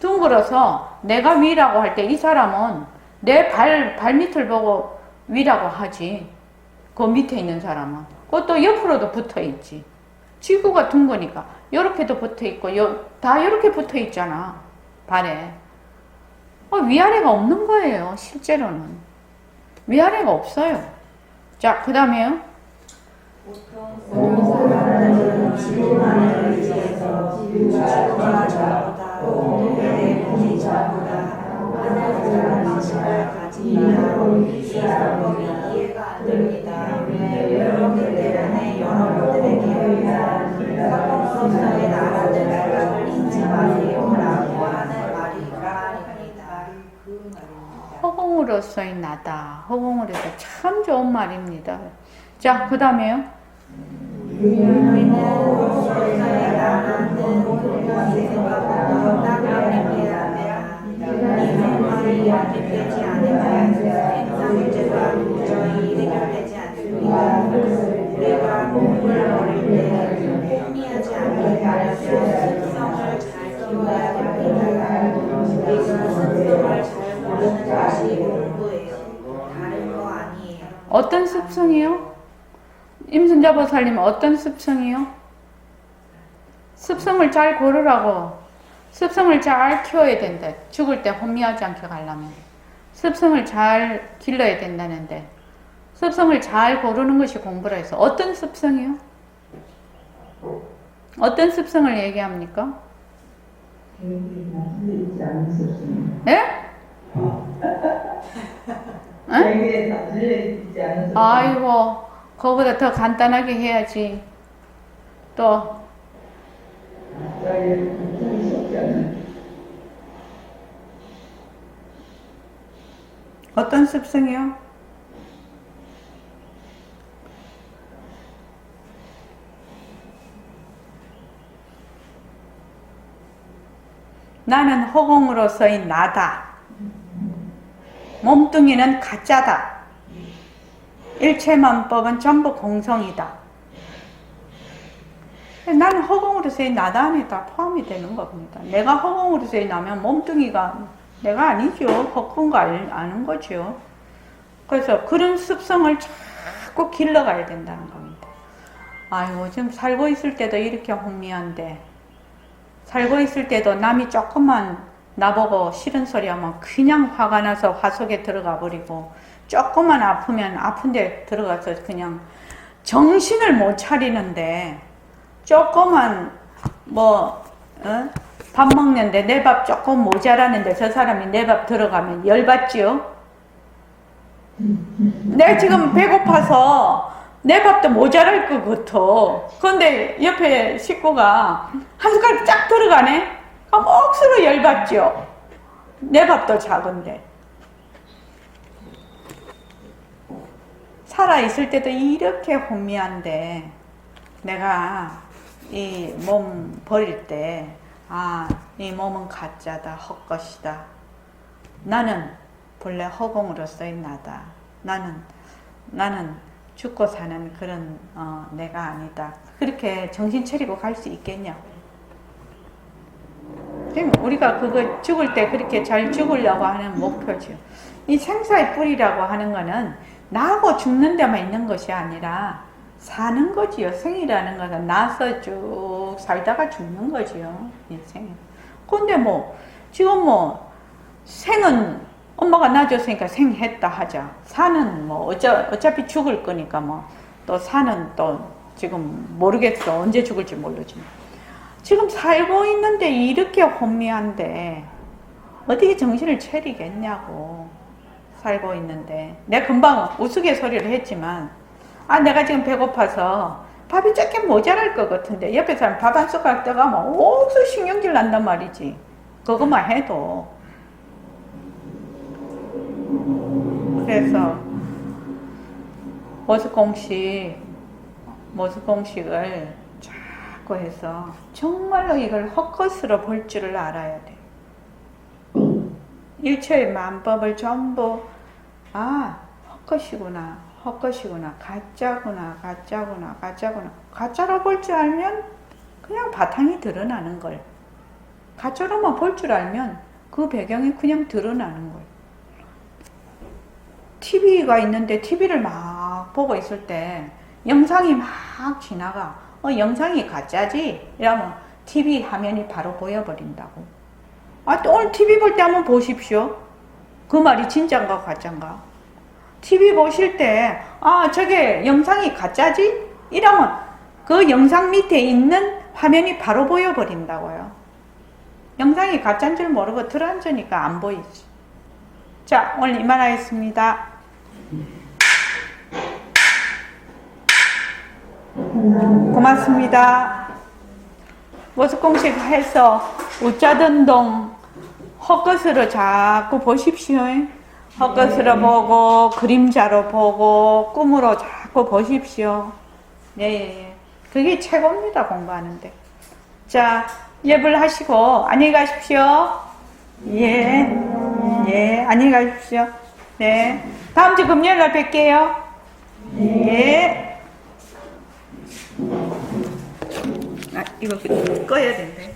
둥글어서 내가 위라고 할 때 이 사람은 내 발밑을 보고 위라고 하지. 그 밑에 있는 사람은. 그것도 옆으로도 붙어 있지. 지구가 둥그니까. 요렇게도 붙어 있고, 다 요렇게 붙어 있잖아. 발에. 위아래가 없는 거예요. 실제로는. 위아래가 없어요. 자, 그 다음에요.
보통 사람들은 지구만을 의지해서 지구가 저보다 내 몸이 저보다 하는 방식을 가지니까 이 설법이 이해가 안 됩니다. 그렇기 때문에 여러분들에게 사법으로서의 나라들 생각을 잊지 마세요라고 하는 말이 그 말입니다.
허공으로서의 나다. 허공으로서 참 좋은 말입니다. 자, 그 다음에요.
우리는 허공으로서의 나라는 그것이 생각보다 딱딱합니다. 이 생활이 연립되지 않으면 생사 문제가 도저히 해결되지 않습니다. 우리가 공부를 어릴 때 혼미하지 않게 하려면 습성을 잘 키워야 됩니다. 우리가 습성을 잘 모르는 것이 공부예요. 다른 거 아니에요.
어떤 습성이요? 임순자 보살님 어떤 습성이요? 습성을 잘 고르라고. 습성을 잘 키워야 된다. 죽을 때 혼미하지 않게 가려면. 습성을 잘 길러야 된다는데. 습성을 잘 고르는 것이 공부라 해서. 어떤 습성이요? 어떤 습성을 얘기합니까? 예? 아이고, 그거보다 더 간단하게 해야지. 또, 어떤 습성이요? 나는 허공으로서의 나다. 몸뚱이는 가짜다. 일체만법은 전부 공성이다. 나는 허공으로서의 나다 안에 다 포함이 되는 겁니다. 내가 허공으로서의 나면 몸뚱이가 내가 아니죠. 허공인 거 아는 거죠. 그래서 그런 습성을 자꾸 길러가야 된다는 겁니다. 아이고, 지금 살고 있을 때도 이렇게 혼미한데, 살고 있을 때도 남이 조금만 나보고 싫은 소리 하면 그냥 화가 나서 화 속에 들어가 버리고, 조금만 아프면 아픈 데 들어가서 그냥 정신을 못 차리는데, 조금만 밥 먹는데 내 밥 조금 모자라는데 저 사람이 내 밥 들어가면 열받지요? 내가 지금 배고파서 내 밥도 모자랄 것 같아. 그런데 옆에 식구가 한 숟가락 쫙 들어가네? 그럼 억수로 열받죠? 내 밥도 작은데. 살아있을 때도 이렇게 혼미한데, 내가 이 몸 버릴 때, 이 몸은 가짜다, 헛것이다. 나는 본래 허공으로서의 나다. 나는 죽고 사는 그런 내가 아니다. 그렇게 정신 차리고 갈 수 있겠냐고. 지금 우리가 그거 죽을 때 그렇게 잘 죽으려고 하는 목표죠. 이 생사의 뿌리라고 하는 거는 나하고 죽는 데만 있는 것이 아니라 사는 거지요. 생이라는 것은 나서 쭉 살다가 죽는 거지요. 인생. 근데 지금 생은 엄마가 낳아줬으니까 생했다 하자. 사는 어차피 죽을 거니까 또 사는 또 지금 모르겠어. 언제 죽을지 모르지만. 지금 살고 있는데 이렇게 혼미한데 어떻게 정신을 차리겠냐고. 살고 있는데. 내가 금방 우스갯소리를 했지만 내가 지금 배고파서 밥이 조금 모자랄 것 같은데 옆에 사람 밥 한 숟가락 떠가면 옥수 신경질 난단 말이지. 그것만 해도. 그래서 모습공식을 자꾸 해서 정말로 이걸 헛것으로 볼 줄을 알아야 돼. 일체의 만법을 전부 헛것이구나, 가짜구나. 가짜로 볼 줄 알면 그냥 바탕이 드러나는 걸. 가짜로만 볼 줄 알면 그 배경이 그냥 드러나는 걸. TV가 있는데 TV를 막 보고 있을 때 영상이 막 지나가. 영상이 가짜지? 이러면 TV 화면이 바로 보여버린다고. 또 오늘 TV 볼 때 한번 보십시오. 그 말이 진짠가 가짠가? TV 보실 때 저게 영상이 가짜지? 이러면 그 영상 밑에 있는 화면이 바로 보여버린다고요. 영상이 가짜인 줄 모르고 들어앉으니까 안 보이지. 자, 오늘 이만하겠습니다. 고맙습니다. 모습공식 해서 우짜든동 헛것으로 자꾸 보십시오. 헛것으로 보고 그림자로 보고 꿈으로 자꾸 보십시오. 네, 그게 최고입니다. 공부하는데. 자, 예불 하시고 안녕히 가십시오. 예, 안녕히 가십시오. 네, 다음 주 금요일 날 뵐게요. 예. 이거 꺼야 된대.